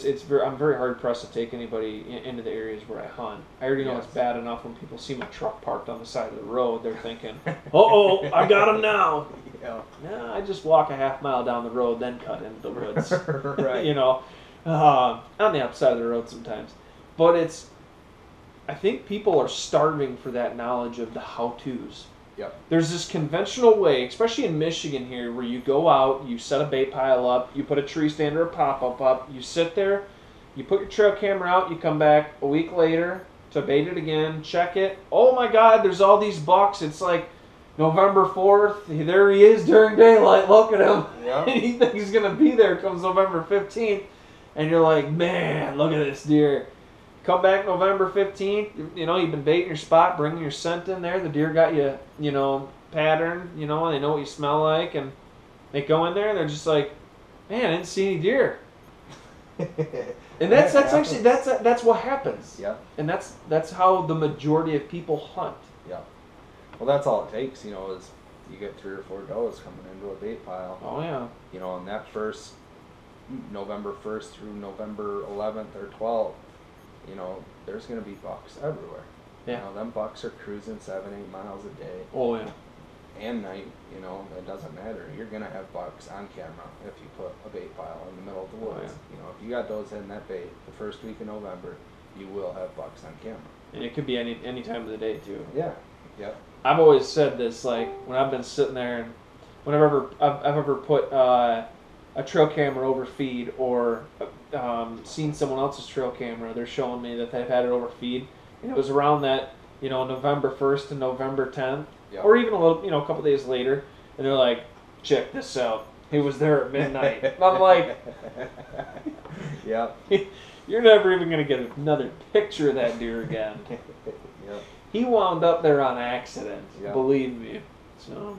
I'm very hard pressed to take anybody into the areas where I hunt. I already know Yes. it's bad enough when people see my truck parked on the side of the road. They're thinking, "Uh-oh, I got him now." Yeah. No, I just walk a half mile down the road, then cut into the woods. Right. You know, on the outside of the road sometimes. But I think people are starving for that knowledge of the how-tos. Yep. There's this conventional way, especially in Michigan here, where you go out, you set a bait pile up, you put a tree stand or a pop-up up, you sit there, you put your trail camera out, you come back a week later to bait it again, check it. Oh my God, there's all these bucks. It's like November 4th, there he is during daylight, look at him. Yeah. And you think he's going to be there comes November 15th, and you're like, man, look at this deer. Come back November 15th, you know, you've been baiting your spot, bringing your scent in there. The deer got you, you know, patterned, you know, and they know what you smell like. And they go in there and they're just like, man, I didn't see any deer. And that's actually, that's what happens. Yeah. And that's how the majority of people hunt. Yeah. Well, that's all it takes, you know, is you get 3 or 4 does coming into a bait pile. Oh, yeah. You know, and that first November 1st through November 11th or 12th, you know, there's going to be bucks everywhere. Yeah. You know, them bucks are cruising 7-8 miles a day. Oh, yeah. And night, you know, it doesn't matter. You're going to have bucks on camera if you put a bait pile in the middle of the woods. Oh, yeah. You know, if you got those hitting that bait the first week of November, you will have bucks on camera. And it could be any time of the day, too. Yeah. Yep. I've always said this, like, when I've been sitting there and whenever I've ever put a trail camera over feed or seen someone else's trail camera, they're showing me that they've had it over feed. And it was around that, you know, November 1st to November 10th, Yep. or even a little, you know, a couple days later, and they're like, check this out. He was there at midnight. And I'm like, Yep. you're never even going to get another picture of that deer again. Yep. He wound up there on accident, Yeah. believe me. So,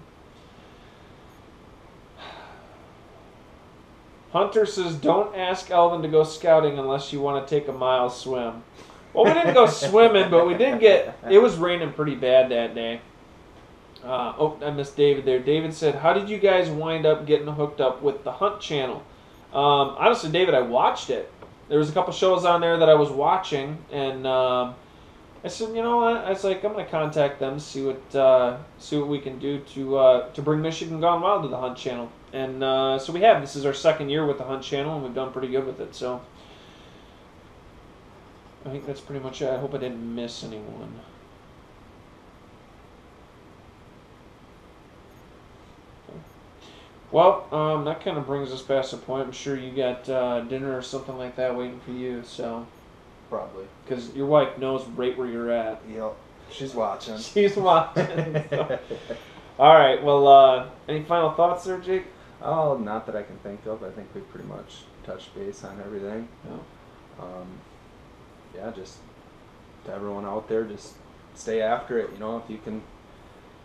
Hunter says, don't ask Elvin to go scouting unless you want to take a mile swim. Well, we didn't go swimming, but we did it was raining pretty bad that day. I missed David there. David said, how did you guys wind up getting hooked up with the Hunt channel? Honestly, David, I watched it. There was a couple shows on there that I was watching, and I said, you know what? I was like, I'm going to contact them, see what we can do to bring Michigan Gone Wild to the Hunt channel. And so we have. This is our 2nd year with the Hunt channel, and we've done pretty good with it. So I think that's pretty much it. I hope I didn't miss anyone. Well, that kind of brings us past the point. I'm sure you got dinner or something like that waiting for you. So Probably. because your wife knows right where you're at. Yep. She's watching. She's watching. So. All right. Well, any final thoughts there, Jake? Oh, not that I can think of. I think we pretty much touched base on everything. No. Yeah, just to everyone out there, just stay after it. You know, if you can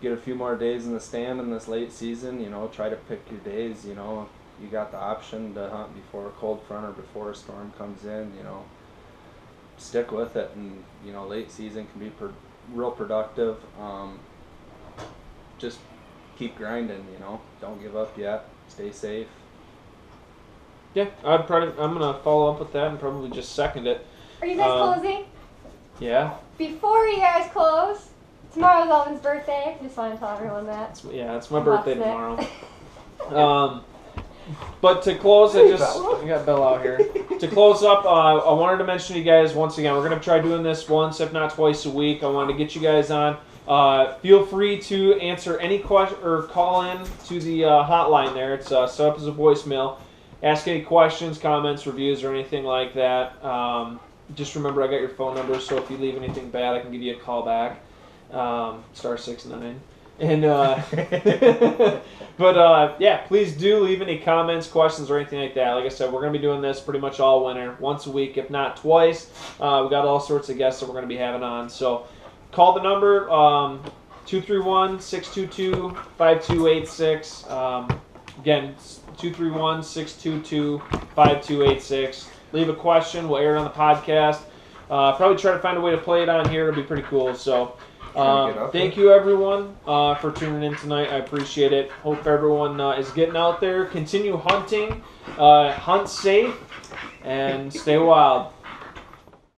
get a few more days in the stand in this late season, you know, try to pick your days. You know, you got the option to hunt before a cold front or before a storm comes in. You know, stick with it, and you know, late season can be real productive. Just keep grinding. You know, don't give up yet. Stay safe. Yeah, I'm gonna follow up with that and probably just second it. Are you guys closing? Yeah. Before you guys close, tomorrow's Elvin's birthday. Just want to tell everyone that. It's my birthday Lost it. tomorrow. But to close, I got Belle out here. To close up, I wanted to mention to you guys once again, we're gonna try doing this once, if not twice a week. I wanted to get you guys on. Feel free to answer any question or call in to the hotline there. It's set up as a voicemail. ask any questions, comments, reviews, or anything like that. Just remember, I got your phone number, so if you leave anything bad, I can give you a call back. *69. And but yeah, please do leave any comments, questions, or anything like that. Like I said, we're gonna be doing this pretty much all winter, once a week, if not twice. We got all sorts of guests that we're gonna be having on. So call the number 231-622-5286. Again, 231-622-5286. Leave a question. We'll air it on the podcast. Probably try to find a way to play it on here. It'll be pretty cool. So. Thank you, everyone, for tuning in tonight. I appreciate it. Hope everyone is getting out there. Continue hunting, hunt safe, and stay wild.